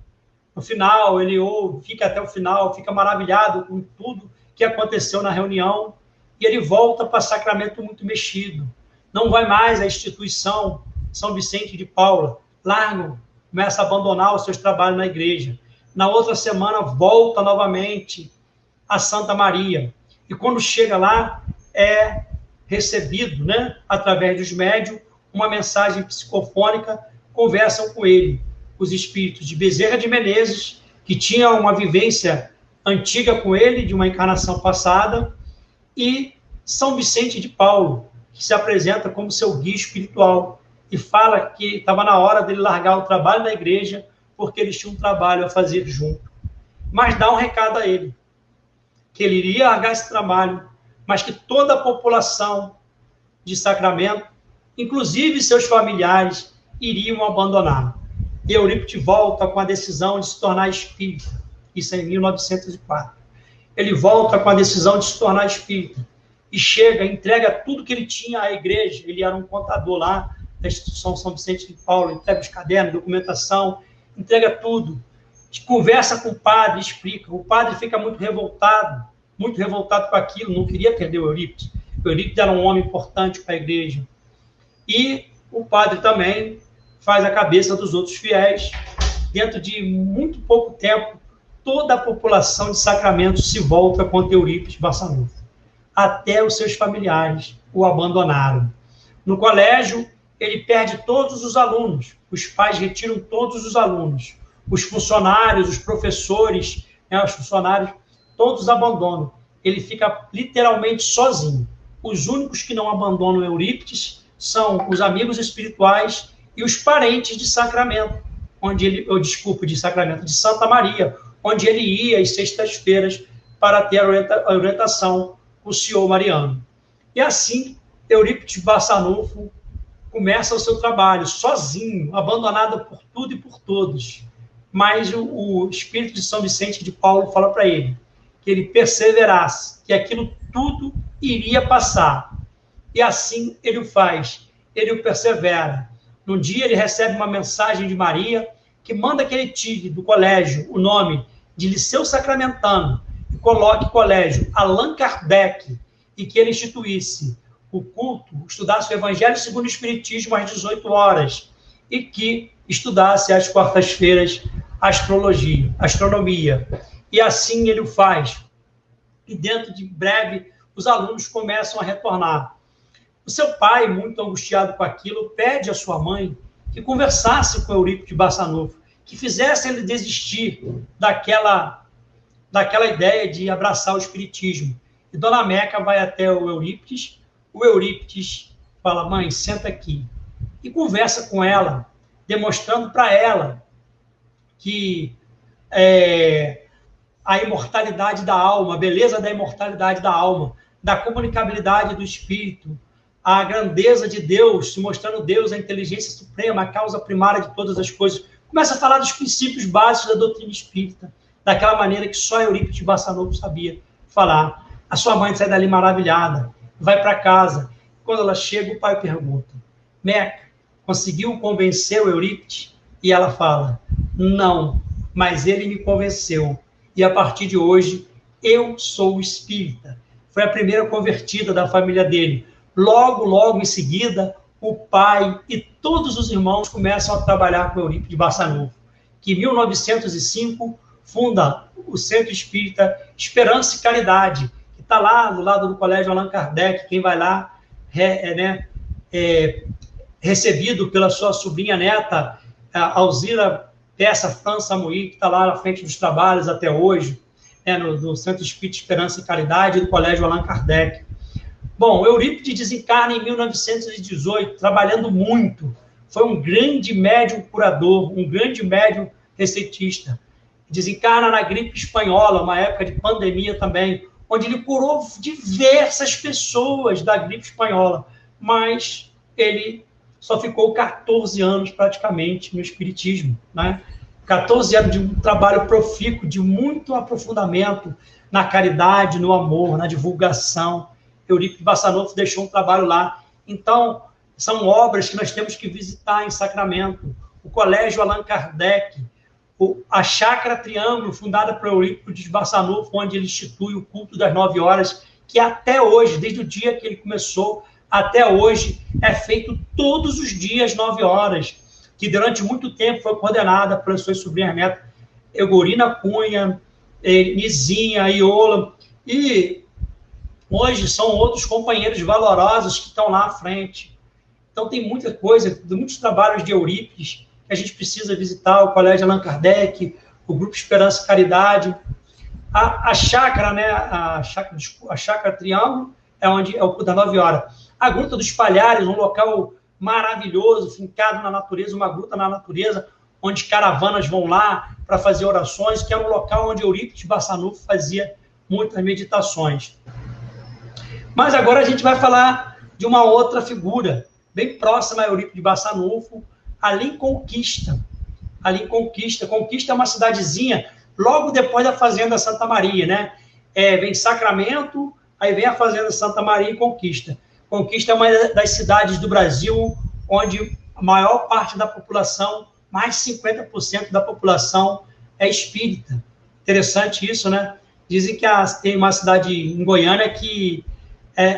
No final, ele ouve, fica até o final, fica maravilhado com tudo que aconteceu na reunião, e ele volta para Sacramento muito mexido. Não vai mais à instituição São Vicente de Paula, larga, começa a abandonar os seus trabalhos na igreja. Na outra semana, volta novamente a Santa Maria. E quando chega lá, é recebido, né, através dos médiuns, uma mensagem psicofônica, conversam com ele os espíritos de Bezerra de Menezes, que tinham uma vivência antiga com ele, de uma encarnação passada, e São Vicente de Paulo, que se apresenta como seu guia espiritual, e fala que estava na hora dele largar o trabalho da igreja, porque eles tinham um trabalho a fazer junto. Mas dá um recado a ele, que ele iria largar esse trabalho, mas que toda a população de Sacramento, inclusive seus familiares, iriam abandonar. E Eurípides volta com a decisão de se tornar espírita, isso é em 1904. Ele volta com a decisão de se tornar espírita, e chega, entrega tudo que ele tinha à igreja, ele era um contador lá, da instituição São Vicente de Paulo, entrega os cadernos, documentação, entrega tudo, conversa com o padre, explica. O padre fica muito revoltado com aquilo, não queria perder o Eurípides. O Eurípides era um homem importante para a igreja. E o padre também faz a cabeça dos outros fiéis. Dentro de muito pouco tempo, toda a população de Sacramento se volta contra Eurípides Barçanufo. Até os seus familiares o abandonaram. No colégio, ele perde todos os alunos. Os pais retiram todos os alunos. Os funcionários, os professores, né, os funcionários, todos abandonam. Ele fica literalmente sozinho. Os únicos que não abandonam Eurípides são os amigos espirituais e os parentes de Sacramento, de Sacramento, de Santa Maria, onde ele ia às sextas-feiras para ter a orientação com o senhor Mariano. E assim, Eurípides Barçanufo começa o seu trabalho sozinho, abandonado por tudo e por todos. Mas o espírito de São Vicente de Paulo fala para ele que ele perseverasse, que aquilo tudo iria passar. E assim ele o faz, ele o persevera. Num dia ele recebe uma mensagem de Maria, que manda que ele tire do colégio o nome de Liceu Sacramentano, e coloque colégio Allan Kardec, e que ele instituísse o culto, estudasse o Evangelho segundo o Espiritismo às 18 horas, e que estudasse às quartas-feiras astronomia. E assim ele o faz. E dentro de breve, os alunos começam a retornar. O seu pai, muito angustiado com aquilo, pede à sua mãe que conversasse com Eurípides Barçanufo, que fizesse ele desistir daquela ideia de abraçar o espiritismo. E Dona Meca vai até o Eurípides fala: mãe, senta aqui. E conversa com ela, demonstrando para ela que a imortalidade da alma, a beleza da imortalidade da alma, da comunicabilidade do espírito, a grandeza de Deus, se mostrando Deus, a inteligência suprema, a causa primária de todas as coisas. Começa a falar dos princípios básicos da doutrina espírita, daquela maneira que só Eurípides Barçanufo sabia falar. A sua mãe sai dali maravilhada, vai para casa. Quando ela chega, o pai pergunta: Meca, conseguiu convencer o Eurípides? E ela fala: não, mas ele me convenceu. E a partir de hoje, eu sou espírita. Foi a primeira convertida da família dele. Logo em seguida, o pai e todos os irmãos começam a trabalhar com Eurípides Barçanufo, que em 1905 funda o Centro Espírita Esperança e Caridade, que está lá do lado do Colégio Allan Kardec. Quem vai lá recebido pela sua sobrinha neta, a Alzira Peça França Samui, que está lá na frente dos trabalhos até hoje, no Centro Espírita Esperança e Caridade do Colégio Allan Kardec. Bom, Eurípides desencarna em 1918, trabalhando muito. Foi um grande médium curador, um grande médium receitista. Desencarna na gripe espanhola, uma época de pandemia também, onde ele curou diversas pessoas da gripe espanhola, mas ele só ficou 14 anos praticamente no espiritismo, né? 14 anos de um trabalho profícuo, de muito aprofundamento na caridade, no amor, na divulgação. Eurípides Barçanufo deixou um trabalho lá. Então, são obras que nós temos que visitar em Sacramento. O Colégio Allan Kardec, a Chácara Triângulo, fundada por Eurípides Barçanufo, onde ele institui o culto das 9 horas, que até hoje, desde o dia que ele começou, até hoje, é feito todos os dias, 9 horas, que durante muito tempo foi coordenada pelas suas sobrinhas netas, Egorina Cunha, Nizinha, Iola, e hoje são outros companheiros valorosos que estão lá à frente. Então tem muita coisa, muitos trabalhos de Eurípides que a gente precisa visitar, o Colégio Allan Kardec, o Grupo Esperança e Caridade, a chácara, né, a chácara Triângulo, é onde é o culto das 9 horas. A Gruta dos Palhares, um local maravilhoso, fincado na natureza, uma gruta na natureza, onde caravanas vão lá para fazer orações, que é um local onde Eurípides Barçanufo fazia muitas meditações. Mas agora a gente vai falar de uma outra figura, bem próxima a Eurípides Barçanufo, ali em Conquista. Ali em Conquista. Conquista é uma cidadezinha, logo depois da Fazenda Santa Maria, né? Vem Sacramento, aí vem a Fazenda Santa Maria e Conquista. Conquista é uma das cidades do Brasil onde a maior parte da população, mais de 50% da população é espírita. Interessante isso, né? Dizem que tem uma cidade em Goiânia que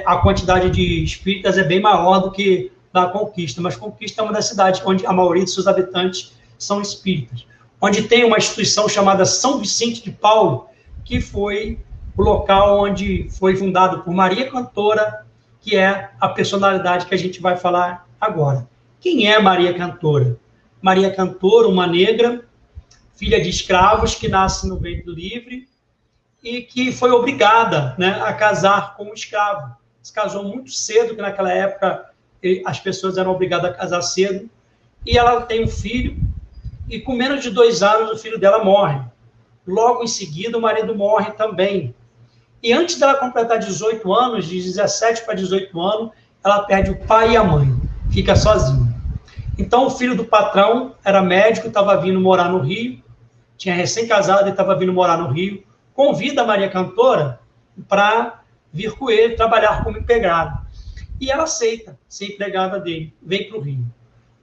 a quantidade de espíritas é bem maior do que da Conquista, mas Conquista é uma das cidades onde a maioria de seus habitantes são espíritas. Onde tem uma instituição chamada São Vicente de Paulo, que foi o local onde foi fundado por Maria Cantora, que é a personalidade que a gente vai falar agora. Quem é Maria Cantora? Maria Cantora, uma negra, filha de escravos, que nasce no ventre livre e que foi obrigada, né, a casar com um escravo. Se casou muito cedo, que naquela época as pessoas eram obrigadas a casar cedo, e ela tem um filho, e com menos de 2 anos o filho dela morre. Logo em seguida o marido morre também. E antes dela completar 18 anos, de 17 para 18 anos, ela perde o pai e a mãe, fica sozinha. Então, o filho do patrão era médico, estava vindo morar no Rio, tinha recém-casado e estava vindo morar no Rio, convida a Maria Cantora para vir com ele, trabalhar como empregada. E ela aceita ser empregada dele, vem para o Rio.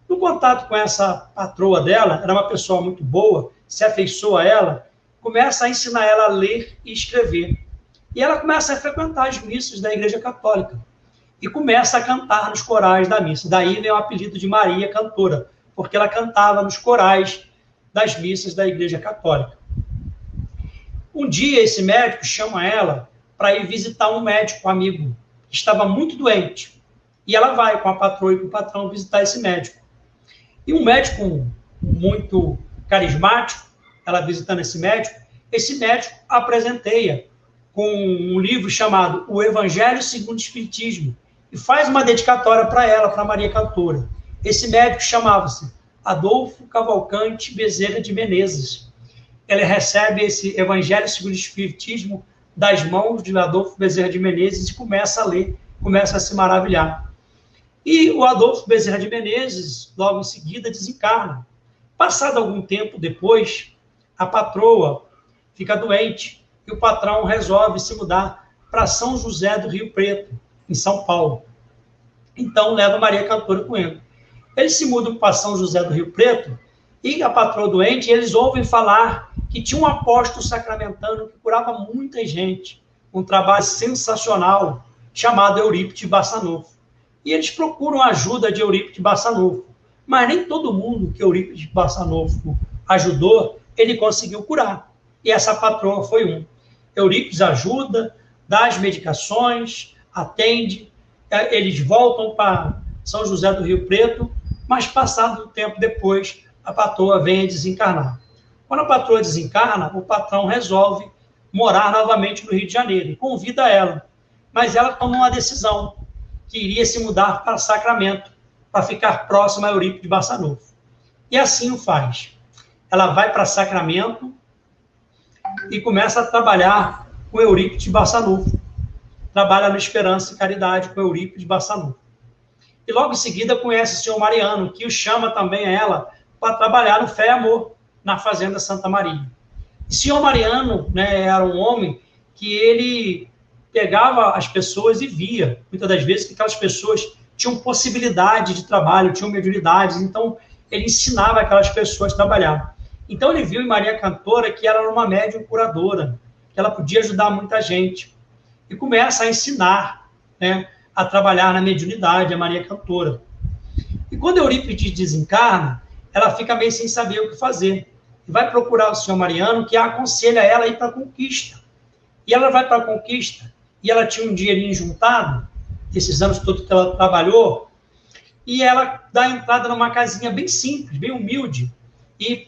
No contato com essa patroa dela, era uma pessoa muito boa, se afeiçoa a ela, começa a ensinar ela a ler e escrever. E ela começa a frequentar as missas da Igreja Católica. E começa a cantar nos corais da missa. Daí vem o apelido de Maria Cantora, porque ela cantava nos corais das missas da Igreja Católica. Um dia, esse médico chama ela para ir visitar um médico amigo, que estava muito doente. E ela vai com a patroa e com o patrão visitar esse médico. E um médico muito carismático, ela visitando esse médico apresenteia com um livro chamado O Evangelho segundo o Espiritismo, e faz uma dedicatória para ela, para Maria Cantora. Esse médico chamava-se Adolfo Cavalcante Bezerra de Menezes. Ele recebe esse Evangelho segundo o Espiritismo das mãos de Adolfo Bezerra de Menezes e começa a ler, começa a se maravilhar. E o Adolfo Bezerra de Menezes, logo em seguida, desencarna. Passado algum tempo depois, a patroa fica doente e o patrão resolve se mudar para São José do Rio Preto, em São Paulo. Então, leva Maria Cantora com ele. Eles se mudam para São José do Rio Preto e a patroa doente, eles ouvem falar que tinha um apóstolo sacramentano que curava muita gente, um trabalho sensacional, chamado Eurípides Barçanufo. E eles procuram a ajuda de Eurípides Barçanufo. Mas nem todo mundo que Eurípides Barçanufo ajudou, ele conseguiu curar. E essa patroa foi um. Eurípides ajuda, dá as medicações, atende, eles voltam para São José do Rio Preto, mas passado um tempo depois, a patroa vem a desencarnar. Quando a patroa desencarna, o patrão resolve morar novamente no Rio de Janeiro e convida ela. Mas ela toma uma decisão, que iria se mudar para Sacramento, para ficar próxima a Eurípides Barçanufo. E assim o faz. Ela vai para Sacramento e começa a trabalhar com Eurípides Barçanufo. Trabalha no Esperança e Caridade com Eurípides Barçanufo. E logo em seguida conhece o senhor Mariano, que o chama também a ela para trabalhar no Fé e Amor, na Fazenda Santa Maria. E o senhor Mariano, né, era um homem que ele pegava as pessoas e via, muitas das vezes, que aquelas pessoas tinham possibilidade de trabalho, tinham mediunidades, então ele ensinava aquelas pessoas a trabalhar. Então ele viu em Maria Cantora que ela era uma médium curadora, que ela podia ajudar muita gente. E começa a ensinar, né, a trabalhar na mediunidade, a Maria Cantora. E quando Eurípides desencarna, ela fica meio sem saber o que fazer. E vai procurar o senhor Mariano, que aconselha ela a ir para a Conquista. E ela vai para a Conquista, e ela tinha um dinheirinho juntado, esses anos todos que ela trabalhou, e ela dá entrada numa casinha bem simples, bem humilde, e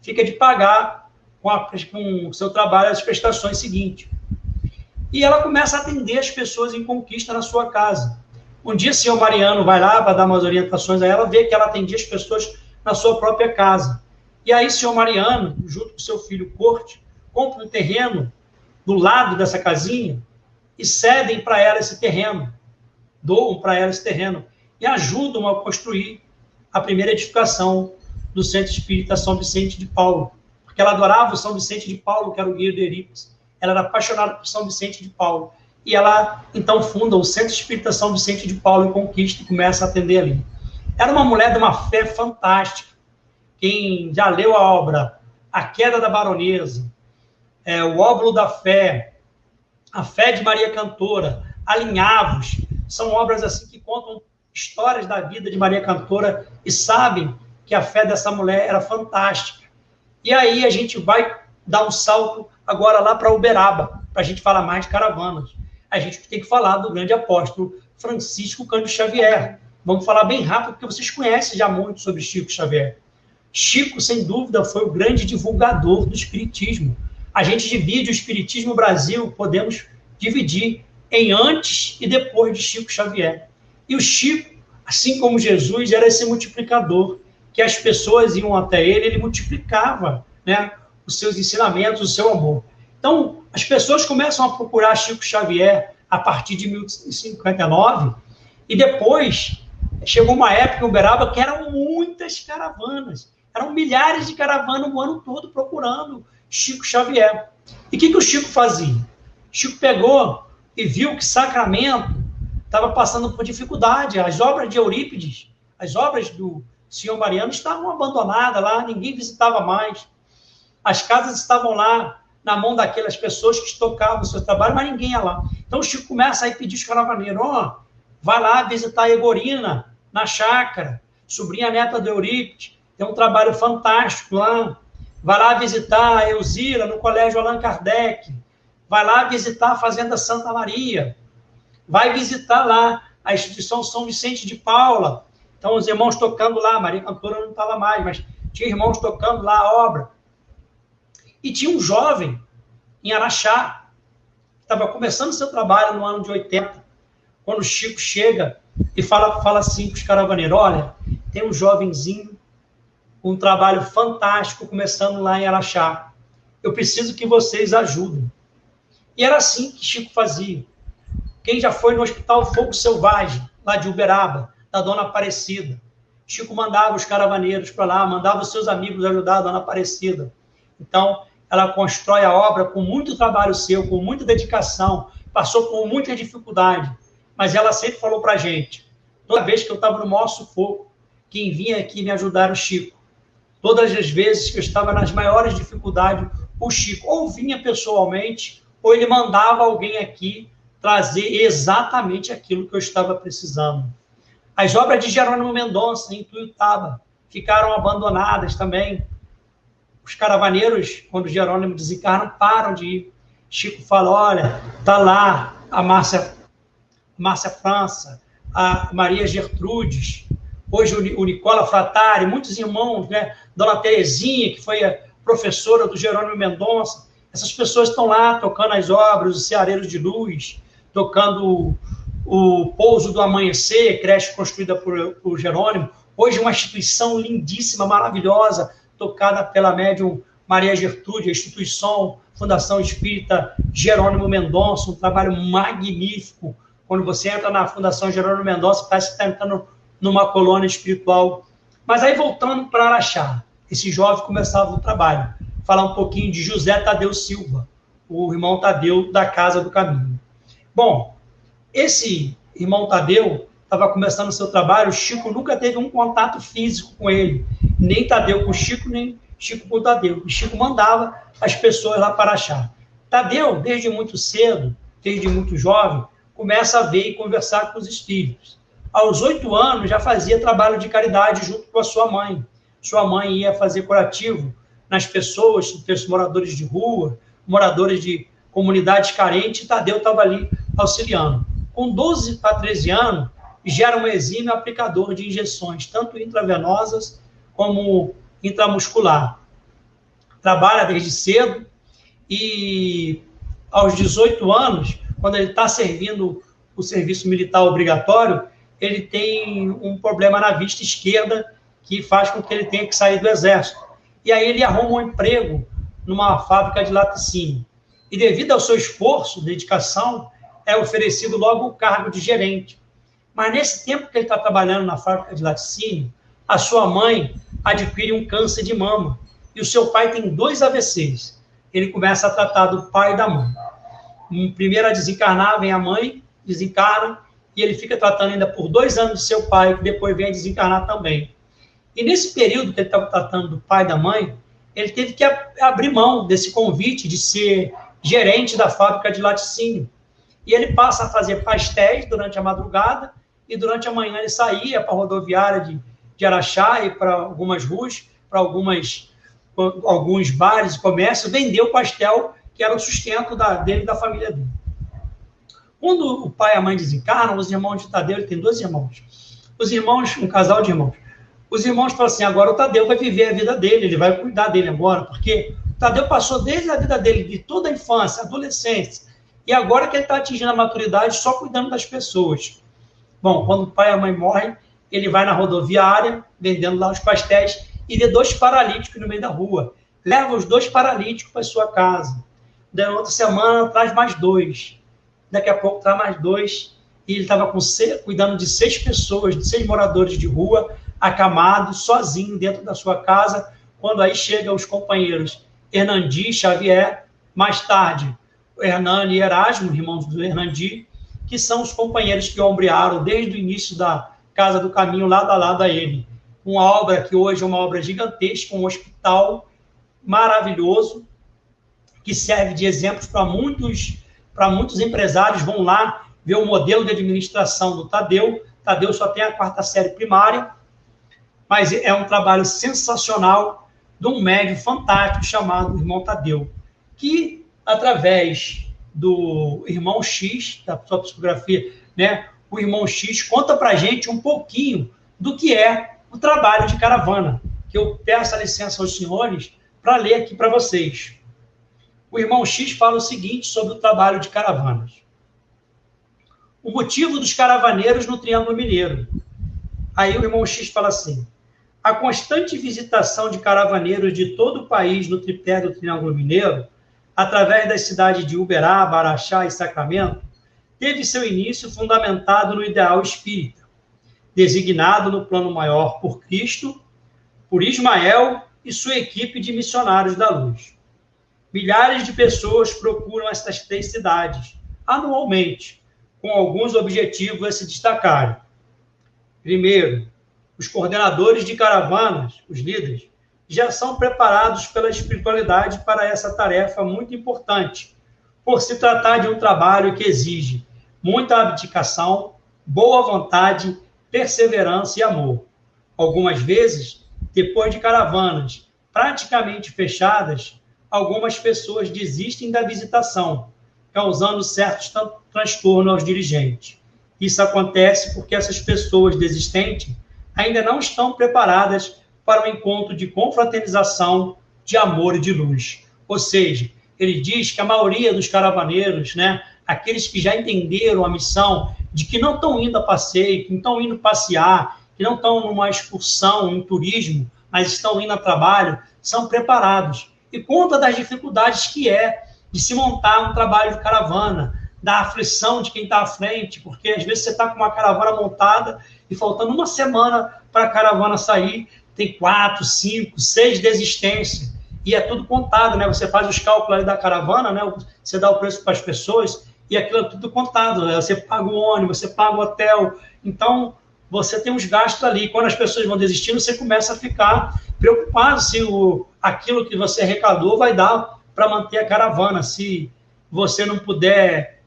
fica de pagar com o seu trabalho as prestações seguintes. E ela começa a atender as pessoas em Conquista na sua casa. Um dia, o senhor Mariano vai lá para dar umas orientações a ela, vê que ela atendia as pessoas na sua própria casa. E aí, o senhor Mariano, junto com seu filho Corte, compra um terreno do lado dessa casinha e cedem para ela esse terreno, doam para ela esse terreno e ajudam a construir a primeira edificação do Centro Espírita São Vicente de Paulo, porque ela adorava o São Vicente de Paulo, que era o guia de Eurípides. Ela era apaixonada por São Vicente de Paulo. E ela, então, funda o Centro Espírita São Vicente de Paulo em Conquista e começa a atender ali. Era uma mulher de uma fé fantástica. Quem já leu a obra A Queda da Baronesa, O Óbolo da Fé, A Fé de Maria Cantora, Alinhavos, são obras assim que contam histórias da vida de Maria Cantora e sabem que a fé dessa mulher era fantástica. E aí a gente vai dar um salto agora lá para Uberaba, para a gente falar mais de caravanas. A gente tem que falar do grande apóstolo Francisco Cândido Xavier. Vamos falar bem rápido, porque vocês conhecem já muito sobre Chico Xavier. Chico, sem dúvida, foi o grande divulgador do espiritismo. A gente divide o espiritismo Brasil, podemos dividir em antes e depois de Chico Xavier. E o Chico, assim como Jesus, era esse multiplicador, que as pessoas iam até ele multiplicava, né, os seus ensinamentos, o seu amor. Então, as pessoas começam a procurar Chico Xavier a partir de 1859, e depois chegou uma época em Uberaba que eram muitas caravanas, eram milhares de caravanas o ano todo procurando Chico Xavier. E o que o Chico fazia? Chico pegou e viu que Sacramento estava passando por dificuldade, as obras de Eurípides, as obras do senhor Mariano estavam abandonadas lá, ninguém visitava mais. As casas estavam lá na mão daquelas pessoas que tocavam o seu trabalho, mas ninguém ia lá. Então o Chico começa a pedir os caravaneiros, vai lá visitar a Egorina, na chácara, sobrinha neta do Eurípides, tem um trabalho fantástico lá. Vai lá visitar a Elzira, no Colégio Allan Kardec. Vai lá visitar a Fazenda Santa Maria. Vai visitar lá a instituição São Vicente de Paula. Então, os irmãos tocando lá, Maria Cantora não estava mais, mas tinha irmãos tocando lá a obra. E tinha um jovem em Araxá, que estava começando seu trabalho no ano de 80, quando o Chico chega e fala assim para os caravaneiros, olha, tem um jovenzinho com um trabalho fantástico começando lá em Araxá. Eu preciso que vocês ajudem. E era assim que Chico fazia. Quem já foi no Hospital Fogo Selvagem, lá de Uberaba, da Dona Aparecida, Chico mandava os caravaneiros para lá, mandava os seus amigos ajudar a Dona Aparecida. Então, ela constrói a obra com muito trabalho seu, com muita dedicação, passou por muita dificuldade, mas ela sempre falou para a gente, toda vez que eu estava no maior sufoco, quem vinha aqui me ajudar era o Chico. Todas as vezes que eu estava nas maiores dificuldades, o Chico ou vinha pessoalmente, ou ele mandava alguém aqui trazer exatamente aquilo que eu estava precisando. As obras de Jerônimo Mendonça, em Tuiutaba, ficaram abandonadas também. Os caravaneiros, quando Jerônimo desencarna, param de ir. Chico fala, olha, está lá a Márcia França, a Maria Gertrudes, hoje o Nicola Fratari, muitos irmãos, né? Dona Terezinha, que foi a professora do Jerônimo Mendonça. Essas pessoas estão lá tocando as obras, os Ceareiros de Luz, tocando o Pouso do Amanhecer, creche construída por Jerônimo. Hoje uma instituição lindíssima, maravilhosa, tocada pela médium Maria Gertrude, a instituição Fundação Espírita Jerônimo Mendonça, um trabalho magnífico. Quando você entra na Fundação Jerônimo Mendonça, parece que está entrando numa colônia espiritual. Mas aí, voltando para Araxá, esse jovem começava o trabalho. Falar um pouquinho de José Tadeu Silva, o irmão Tadeu da Casa do Caminho. Bom, esse irmão Tadeu estava começando o seu trabalho, o Chico nunca teve um contato físico com ele, nem Tadeu com o Chico, nem Chico com o Tadeu. O Chico mandava as pessoas lá para Araxá. Tadeu, desde muito cedo, desde muito jovem, começa a ver e conversar com os espíritos. Aos 8 anos, já fazia trabalho de caridade junto com a sua mãe. Sua mãe ia fazer curativo nas pessoas, os moradores de rua, moradores de comunidades carentes, e Tadeu estava ali auxiliando. Com 12 para 13 anos, já era um exímio aplicador de injeções, tanto intravenosas como intramuscular. Trabalha desde cedo e, aos 18 anos, quando ele está servindo o serviço militar obrigatório, ele tem um problema na vista esquerda que faz com que ele tenha que sair do exército. E aí ele arruma um emprego numa fábrica de laticínio. E devido ao seu esforço, dedicação, é oferecido logo o cargo de gerente. Mas nesse tempo que ele está trabalhando na fábrica de laticínio, a sua mãe adquire um câncer de mama. E o seu pai tem 2 AVCs. Ele começa a tratar do pai e da mãe. Primeiro a desencarnar, vem a mãe, desencarna, e ele fica tratando ainda por 2 anos do seu pai, que depois vem a desencarnar também. E nesse período que ele estava tratando do pai e da mãe, ele teve que abrir mão desse convite de ser gerente da fábrica de laticínio. E ele passa a fazer pastéis durante a madrugada, e durante a manhã ele saía para a rodoviária de Araxá e para algumas ruas, para alguns bares e comércios, vender o pastel, que era o sustento dele e da família dele. Quando o pai e a mãe desencarnam, os irmãos de Tadeu, ele tem 2 irmãos. Os irmãos, um casal de irmãos. Os irmãos falam assim, agora o Tadeu vai viver a vida dele, ele vai cuidar dele agora, porque o Tadeu passou desde a vida dele, de toda a infância, adolescência, e agora que ele está atingindo a maturidade, só cuidando das pessoas. Bom, quando o pai e a mãe morrem, ele vai na rodoviária, vendendo lá os pastéis, e vê 2 paralíticos no meio da rua. Leva os 2 paralíticos para sua casa. Da outra semana, traz mais 2. Daqui a pouco, traz mais 2. E ele estava cuidando de 6 pessoas, de 6 moradores de rua, acamado, sozinho dentro da sua casa, quando aí chegam os companheiros Hernandi e Xavier, mais tarde, Hernani e Erasmo, irmãos do Hernandi, que são os companheiros que ombrearam desde o início da Casa do Caminho, lado a lado a ele. Uma obra que hoje é uma obra gigantesca, um hospital maravilhoso, que serve de exemplo para muitos empresários. Vão lá ver o modelo de administração do Tadeu. Tadeu só tem a 4ª série primária, mas é um trabalho sensacional de um médium fantástico chamado Irmão Tadeu, que, através do Irmão X, da sua psicografia, né, o Irmão X conta para a gente um pouquinho do que é o trabalho de caravana, que eu peço a licença aos senhores para ler aqui para vocês. O Irmão X fala o seguinte sobre o trabalho de caravanas. O motivo dos caravaneiros no Triângulo Mineiro. Aí o Irmão X fala assim: a constante visitação de caravaneiros de todo o país no tripé do Triângulo Mineiro, através das cidades de Uberaba, Araxá e Sacramento, teve seu início fundamentado no ideal espírita, designado no plano maior por Cristo, por Ismael e sua equipe de missionários da luz. Milhares de pessoas procuram estas 3 cidades anualmente, com alguns objetivos a se destacarem. Primeiro, os coordenadores de caravanas, os líderes, já são preparados pela espiritualidade para essa tarefa muito importante, por se tratar de um trabalho que exige muita abdicação, boa vontade, perseverança e amor. Algumas vezes, depois de caravanas praticamente fechadas, algumas pessoas desistem da visitação, causando certos transtornos aos dirigentes. Isso acontece porque essas pessoas desistentes ainda não estão preparadas para o encontro de confraternização, de amor e de luz. Ou seja, ele diz que a maioria dos caravaneiros, né, aqueles que já entenderam a missão de que não estão indo a passeio, que não estão indo passear, que não estão numa excursão, um turismo, mas estão indo a trabalho, são preparados. E conta das dificuldades que é de se montar um trabalho de caravana, da aflição de quem está à frente, porque às vezes você está com uma caravana montada e faltando uma semana para a caravana sair, tem 4, 5, 6 desistências, e é tudo contado, né? Você faz os cálculos aí da caravana, né? Você dá o preço para as pessoas, e aquilo é tudo contado, né? Você paga o ônibus, você paga o hotel, então você tem uns gastos ali. Quando as pessoas vão desistindo, você começa a ficar preocupado se aquilo que você arrecadou vai dar para manter a caravana. Se você não puder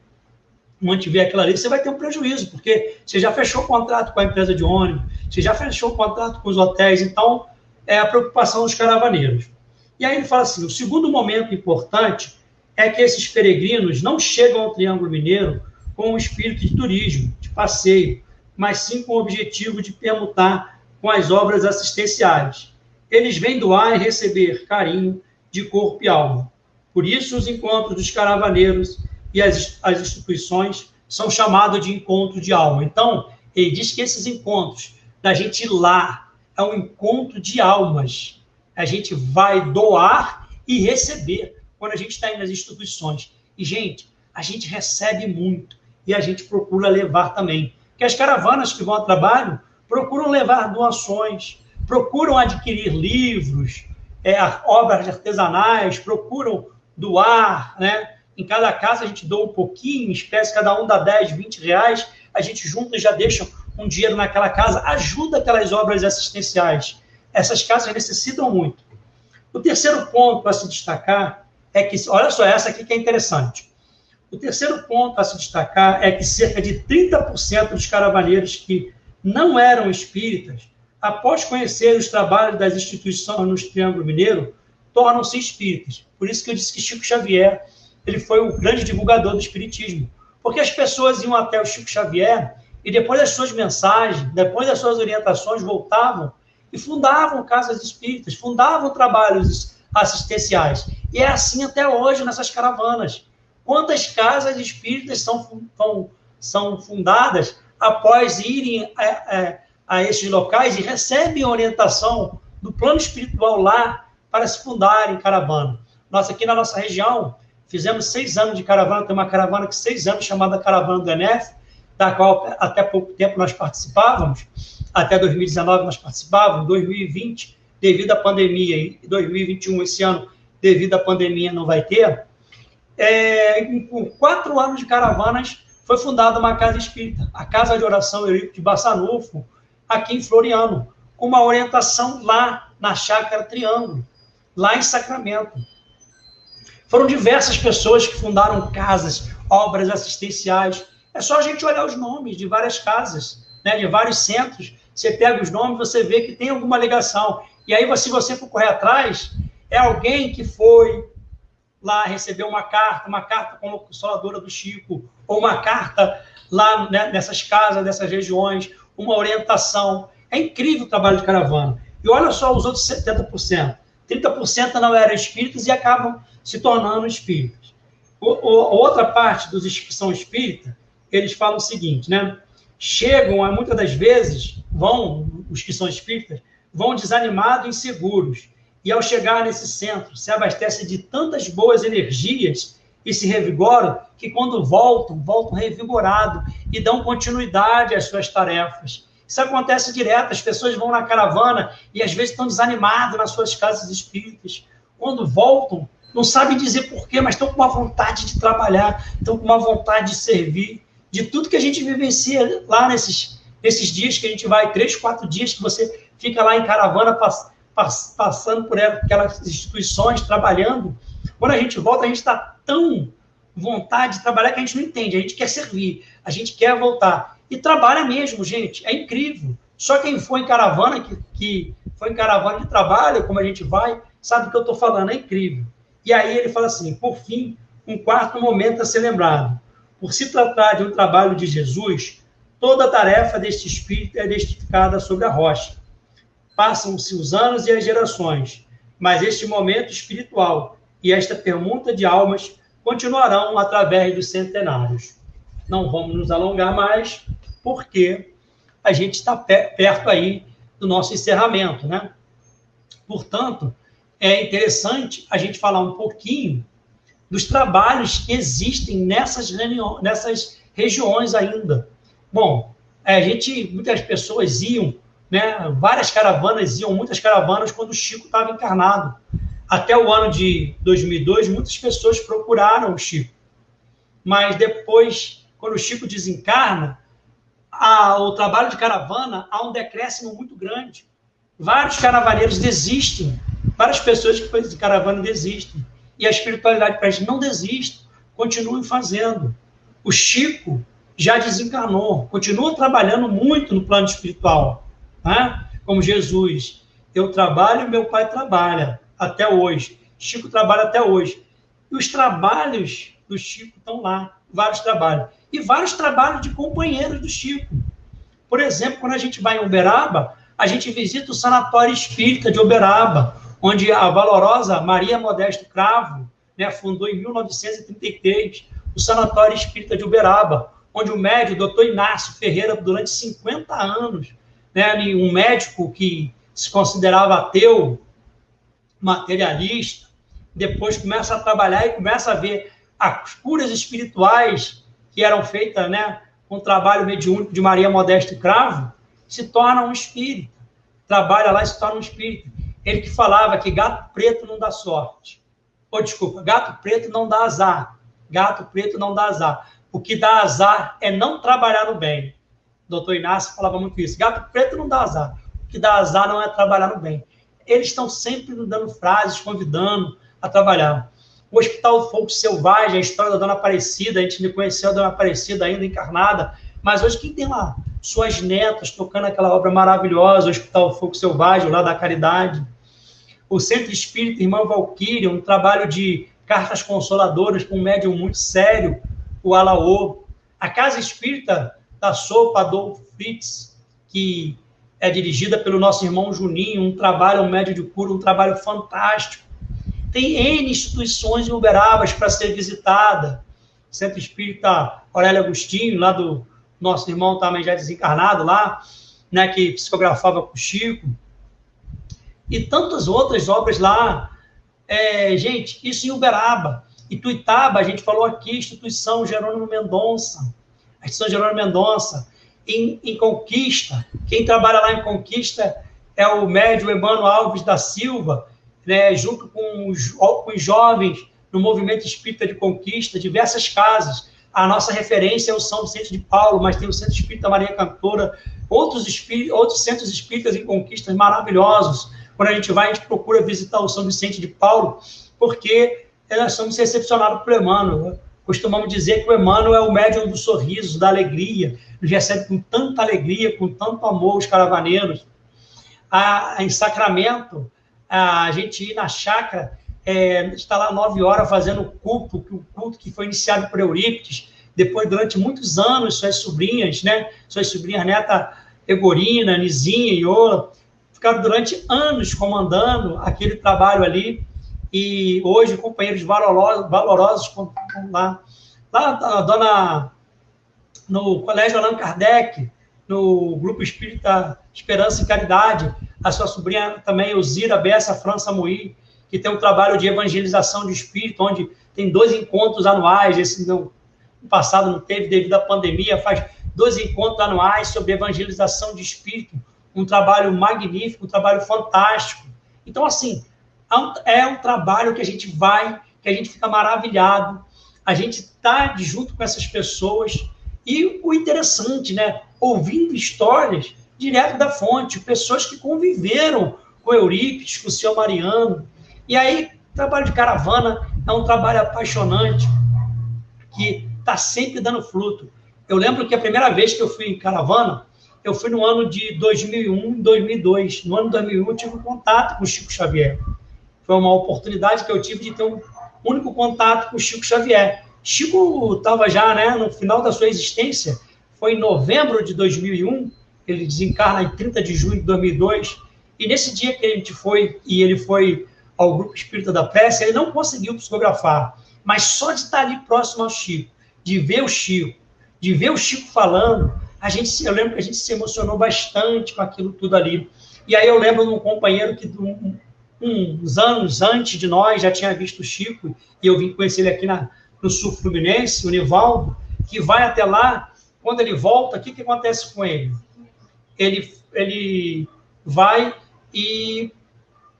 mantiver aquilo ali, você vai ter um prejuízo, porque você já fechou o contrato com a empresa de ônibus, você já fechou o contrato com os hotéis, então é a preocupação dos caravaneiros. E aí ele fala assim, o segundo momento importante é que esses peregrinos não chegam ao Triângulo Mineiro com o espírito de turismo, de passeio, mas sim com o objetivo de permutar com as obras assistenciais. Eles vêm doar e receber carinho de corpo e alma. Por isso, os encontros dos caravaneiros e as instituições são chamados de encontro de alma. Então, ele diz que esses encontros, da gente ir lá, é um encontro de almas. A gente vai doar e receber quando a gente está indo nas instituições. E, gente, a gente recebe muito e a gente procura levar também. Porque as caravanas que vão ao trabalho procuram levar doações, procuram adquirir livros, obras artesanais, procuram doar, né? Em cada casa a gente doa um pouquinho, em espécie, cada um dá 10, 20 reais, a gente junta e já deixa um dinheiro naquela casa, ajuda aquelas obras assistenciais. Essas casas necessitam muito. O terceiro ponto a se destacar é que, olha só, essa aqui que é interessante. O terceiro ponto a se destacar é que cerca de 30% dos caravaneiros que não eram espíritas, após conhecer os trabalhos das instituições no Triângulo Mineiro, tornam-se espíritas. Por isso que eu disse que Chico Xavier ele foi o grande divulgador do espiritismo. Porque as pessoas iam até o Chico Xavier e depois das suas mensagens, depois das suas orientações, voltavam e fundavam casas espíritas, fundavam trabalhos assistenciais. E é assim até hoje nessas caravanas. Quantas casas espíritas são fundadas após irem a esses locais e recebem orientação do plano espiritual lá para se fundarem em caravana. Aqui na nossa região, fizemos 6 anos de caravana, tem uma caravana de 6 anos chamada Caravana do ENEF, da qual até pouco tempo nós participávamos, até 2019 nós participávamos, 2020, devido à pandemia, e 2021, esse ano, devido à pandemia, não vai ter. Com 4 anos de caravanas, foi fundada uma casa espírita, a Casa de Oração Eurico de Bassanufo, aqui em Floriano, com uma orientação lá na Chácara Triângulo, lá em Sacramento. Foram diversas pessoas que fundaram casas, obras assistenciais. É só a gente olhar os nomes de várias casas, né, de vários centros. Você pega os nomes, você vê que tem alguma ligação. E aí, se você for correr atrás, é alguém que foi lá receber uma carta como consoladora do Chico, ou uma carta lá, né, nessas casas, nessas regiões, uma orientação. É incrível o trabalho de caravana. E olha só os outros 70%. 30% não eram espíritas e acabam se tornando espíritas. Outra parte dos que são espíritas, eles falam o seguinte, né? Chegam, muitas das vezes, os que são espíritas, vão desanimados e inseguros. E ao chegar nesse centro, se abastecem de tantas boas energias e se revigoram, que quando voltam revigorados e dão continuidade às suas tarefas. Isso acontece direto, as pessoas vão na caravana e às vezes estão desanimadas nas suas casas espíritas. Quando voltam, não sabem dizer porquê, mas estão com uma vontade de trabalhar, estão com uma vontade de servir, de tudo que a gente vivencia lá nesses dias que a gente vai, 3, 4 dias que você fica lá em caravana, passando por aquelas instituições, trabalhando. Quando a gente volta, a gente está tão vontade de trabalhar que a gente não entende, a gente quer servir, a gente quer voltar. E trabalha mesmo, gente, é incrível. Só quem foi em caravana, que foi em caravana de trabalho, como a gente vai, sabe o que eu estou falando, é incrível. E aí ele fala assim, por fim, um quarto momento a ser lembrado. Por se tratar de um trabalho de Jesus, Toda a tarefa deste espírito é testificada sobre a rocha. Passam-se os anos e as gerações, mas este momento espiritual e esta permuta de almas continuarão através dos centenários. Não vamos nos alongar mais, porque a gente está perto aí do nosso encerramento, né? Portanto, é interessante a gente falar um pouquinho dos trabalhos que existem nessas regiões ainda. Bom, muitas pessoas iam, né? Várias caravanas iam, muitas caravanas quando o Chico estava encarnado. Até o ano de 2002, muitas pessoas procuraram o Chico. Mas depois, quando o Chico desencarna, o trabalho de caravana há um decréscimo muito grande. Vários caravaneiros desistem, várias pessoas que fazem caravana desistem. E a espiritualidade parece não desiste, continuem fazendo. O Chico já desencarnou, continua trabalhando muito no plano espiritual, né? Como Jesus, eu trabalho, meu pai trabalha, até hoje. Chico trabalha até hoje. E os trabalhos do Chico estão lá, vários trabalhos. E vários trabalhos de companheiros do Chico. Por exemplo, quando a gente vai em Uberaba, a gente visita o Sanatório Espírita de Uberaba, onde a valorosa Maria Modesto Cravo, né, fundou em 1933 o Sanatório Espírita de Uberaba, onde o médium, doutor Inácio Ferreira, durante 50 anos, né, um médico que se considerava ateu, materialista, depois começa a trabalhar e começa a ver as curas espirituais que eram feitas, né, com o trabalho mediúnico de Maria Modesto Cravo, se torna um espírita. Trabalha lá e se torna um espírita. Ele que falava que gato preto não dá sorte. Gato preto não dá azar. Gato preto não dá azar. O que dá azar é não trabalhar no bem. O doutor Inácio falava muito isso. Gato preto não dá azar. O que dá azar não é trabalhar no bem. Eles estão sempre nos dando frases, convidando a trabalhar. O Hospital do Fogo Selvagem, a história da Dona Aparecida, a gente não conheceu a Dona Aparecida ainda encarnada, mas hoje quem tem lá? Suas netas tocando aquela obra maravilhosa, o Hospital do Fogo Selvagem, lá da Caridade. O Centro Espírita Irmã Valquíria, um trabalho de cartas consoladoras com um médium muito sério, o Alaô. A Casa Espírita da Sopa Adolfo Fritz, que é dirigida pelo nosso irmão Juninho, um trabalho, um médium de cura, um trabalho fantástico. Tem N instituições em Uberabas para ser visitada. Centro Espírita Aurélio Agostinho, lá do nosso irmão também já desencarnado lá, né, que psicografava com o Chico. E tantas outras obras lá. Gente, isso em Uberaba. Ituiutaba, a gente falou aqui, Instituição Jerônimo Mendonça. A Instituição Jerônimo Mendonça. Em Conquista, quem trabalha lá em Conquista é o médium Emmanuel Alves da Silva, né, junto com os jovens no movimento espírita de Conquista, diversas casas. A nossa referência é o São Vicente de Paulo, mas tem o Centro Espírita Maria Cantora, outros centros espíritas em Conquistas maravilhosos. Quando a gente vai, a gente procura visitar o São Vicente de Paulo, porque nós somos recepcionados por Emmanuel. Costumamos dizer que o Emmanuel é o médium do sorriso, da alegria, nos recebe com tanta alegria, com tanto amor os caravaneiros. Em Sacramento, a gente ir na chácara, está lá 9 horas fazendo o culto que foi iniciado por Eurípides, depois, durante muitos anos, suas sobrinhas neta Egorina, Nizinha e Iola, ficaram durante anos comandando aquele trabalho ali, e hoje companheiros valorosos lá no Colégio Allan Kardec, no Grupo Espírita Esperança e Caridade, a sua sobrinha também, Elzira Bessa França Moí, que tem um trabalho de evangelização de espírito, onde tem 2 encontros anuais, esse no passado não teve devido à pandemia, faz 2 encontros anuais sobre evangelização de espírito, um trabalho magnífico, um trabalho fantástico. Então, assim, é um trabalho que a gente vai, que a gente fica maravilhado, a gente está junto com essas pessoas, e o interessante, né, ouvindo histórias direto da fonte, pessoas que conviveram com Eurípides, com o senhor Mariano. E aí, o trabalho de caravana é um trabalho apaixonante, que está sempre dando fruto. Eu lembro que a primeira vez que eu fui em caravana, eu fui no ano de 2001 e 2002. No ano de 2001, eu tive um contato com o Chico Xavier. Foi uma oportunidade que eu tive de ter um único contato com o Chico Xavier. Chico estava já, né, no final da sua existência, foi em novembro de 2001, ele desencarna em 30 de junho de 2002, e nesse dia que a gente foi, e ele foi ao Grupo Espírita da Prece, ele não conseguiu psicografar, mas só de estar ali próximo ao Chico, de ver o Chico falando, eu lembro que a gente se emocionou bastante com aquilo tudo ali. E aí eu lembro de um companheiro que uns anos antes de nós já tinha visto o Chico, e eu vim conhecer ele aqui no Sul Fluminense, o Nivaldo, que vai até lá. Quando ele volta, o que acontece com ele? Ele vai e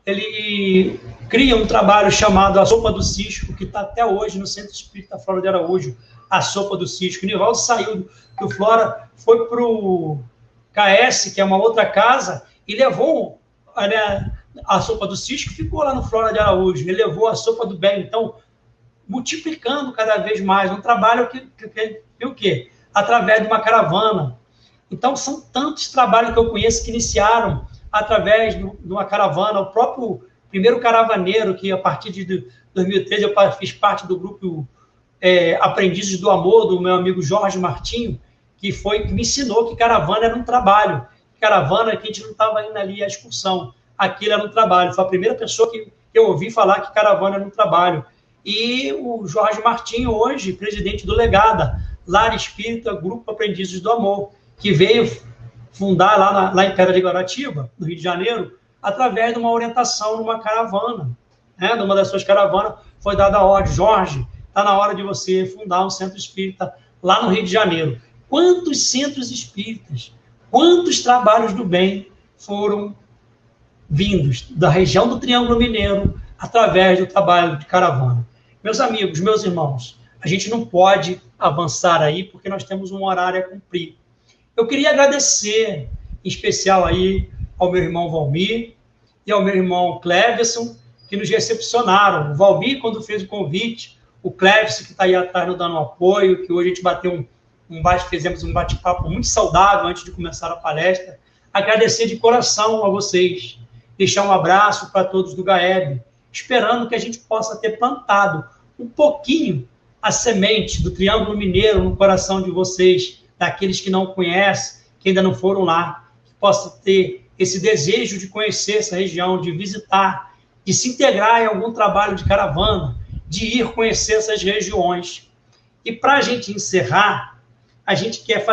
ele cria um trabalho chamado A Sopa do Cisco, que está até hoje no Centro Espírita Flora de Araújo, A Sopa do Cisco. O Nivaldo saiu do Flora, foi para o KS, que é uma outra casa, e levou a Sopa do Cisco, ficou lá no Flora de Araújo. Ele levou a Sopa do Bem, então, multiplicando cada vez mais. Um trabalho que o quê? Através de uma caravana. Então, são tantos trabalhos que eu conheço que iniciaram através de uma caravana. O próprio primeiro caravaneiro, que a partir de 2013 eu fiz parte do grupo Aprendizes do Amor, do meu amigo Jorge Martinho, que me ensinou que caravana era um trabalho. Caravana que a gente não estava indo ali à excursão. Aquilo era um trabalho. Foi a primeira pessoa que eu ouvi falar que caravana era um trabalho. E o Jorge Martinho, hoje, presidente do Legada, Lar Espírita, Grupo Aprendizes do Amor, que veio fundar lá em Pedra de Guaratiba, no Rio de Janeiro, através de uma orientação numa caravana. Numa das suas caravanas, foi dada a ordem: Jorge, está na hora de você fundar um centro espírita lá no Rio de Janeiro. Quantos centros espíritas, quantos trabalhos do bem foram vindos da região do Triângulo Mineiro através do trabalho de caravana? Meus amigos, meus irmãos, a gente não pode avançar aí porque nós temos um horário a cumprir. Eu queria agradecer, em especial aí, ao meu irmão Valmir e ao meu irmão Cleverson, que nos recepcionaram. O Valmir, quando fez o convite, o Cleverson, que está aí atrás nos dando um apoio, que hoje a gente bateu fizemos um bate-papo muito saudável antes de começar a palestra. Agradecer de coração a vocês, deixar um abraço para todos do GAEB, esperando que a gente possa ter plantado um pouquinho a semente do Triângulo Mineiro no coração de vocês, daqueles que não conhecem, que ainda não foram lá, que possa ter esse desejo de conhecer essa região, de visitar, de se integrar em algum trabalho de caravana, de ir conhecer essas regiões. E para a gente encerrar, a gente quer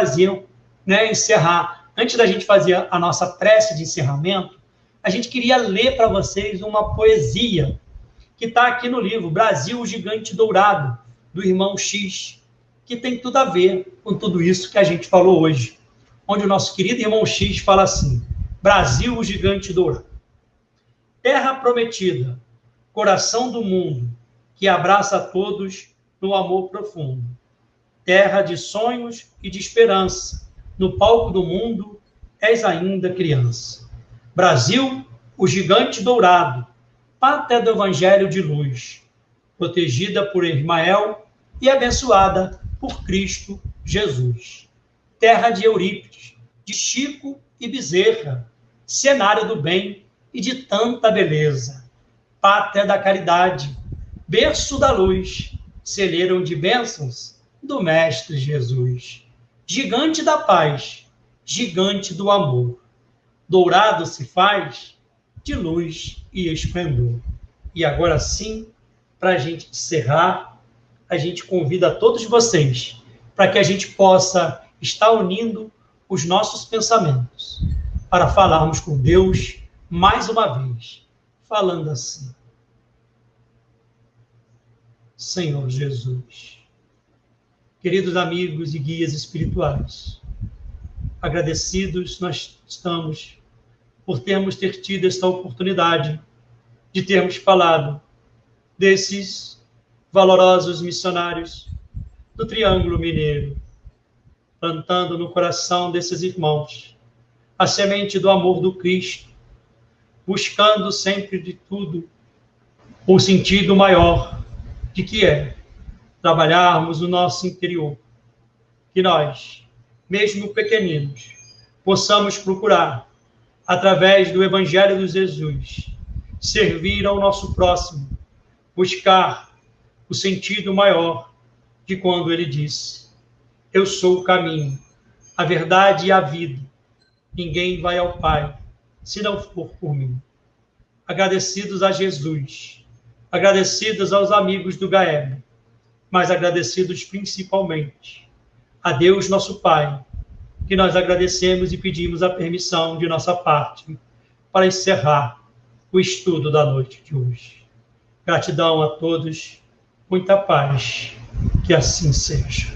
encerrar. Antes da gente fazer a nossa prece de encerramento, a gente queria ler para vocês uma poesia que está aqui no livro Brasil, o Gigante Dourado, do irmão X, que tem tudo a ver com tudo isso que a gente falou hoje, onde o nosso querido irmão X fala assim: Brasil, o Gigante Dourado. Terra prometida, coração do mundo, que abraça a todos no amor profundo. Terra de sonhos e de esperança, no palco do mundo és ainda criança. Brasil, o Gigante Dourado, pátria do Evangelho de luz, protegida por Ismael e abençoada por Cristo Jesus. Terra de Eurípides, de Chico e Bezerra, cenário do bem e de tanta beleza. Pátria da caridade, berço da luz, celeiro de bênçãos do Mestre Jesus. Gigante da paz, gigante do amor, dourado se faz de luz e esplendor. E agora sim, para a gente encerrar, a gente convida a todos vocês para que a gente possa estar unindo os nossos pensamentos para falarmos com Deus mais uma vez, falando assim: Senhor Jesus, queridos amigos e guias espirituais, agradecidos nós estamos por termos tido esta oportunidade de termos falado desses valorosos missionários do Triângulo Mineiro, plantando no coração desses irmãos a semente do amor do Cristo, buscando sempre de tudo o sentido maior de que é trabalharmos o nosso interior, que nós, mesmo pequeninos, possamos procurar, através do Evangelho de Jesus, servir ao nosso próximo, buscar o sentido maior de quando ele disse: eu sou o caminho, a verdade e a vida. Ninguém vai ao Pai se não for por mim. Agradecidos a Jesus, agradecidos aos amigos do GAEB, mas agradecidos principalmente a Deus, nosso Pai, que nós agradecemos e pedimos a permissão de nossa parte para encerrar o estudo da noite de hoje. Gratidão a todos, muita paz, que assim seja.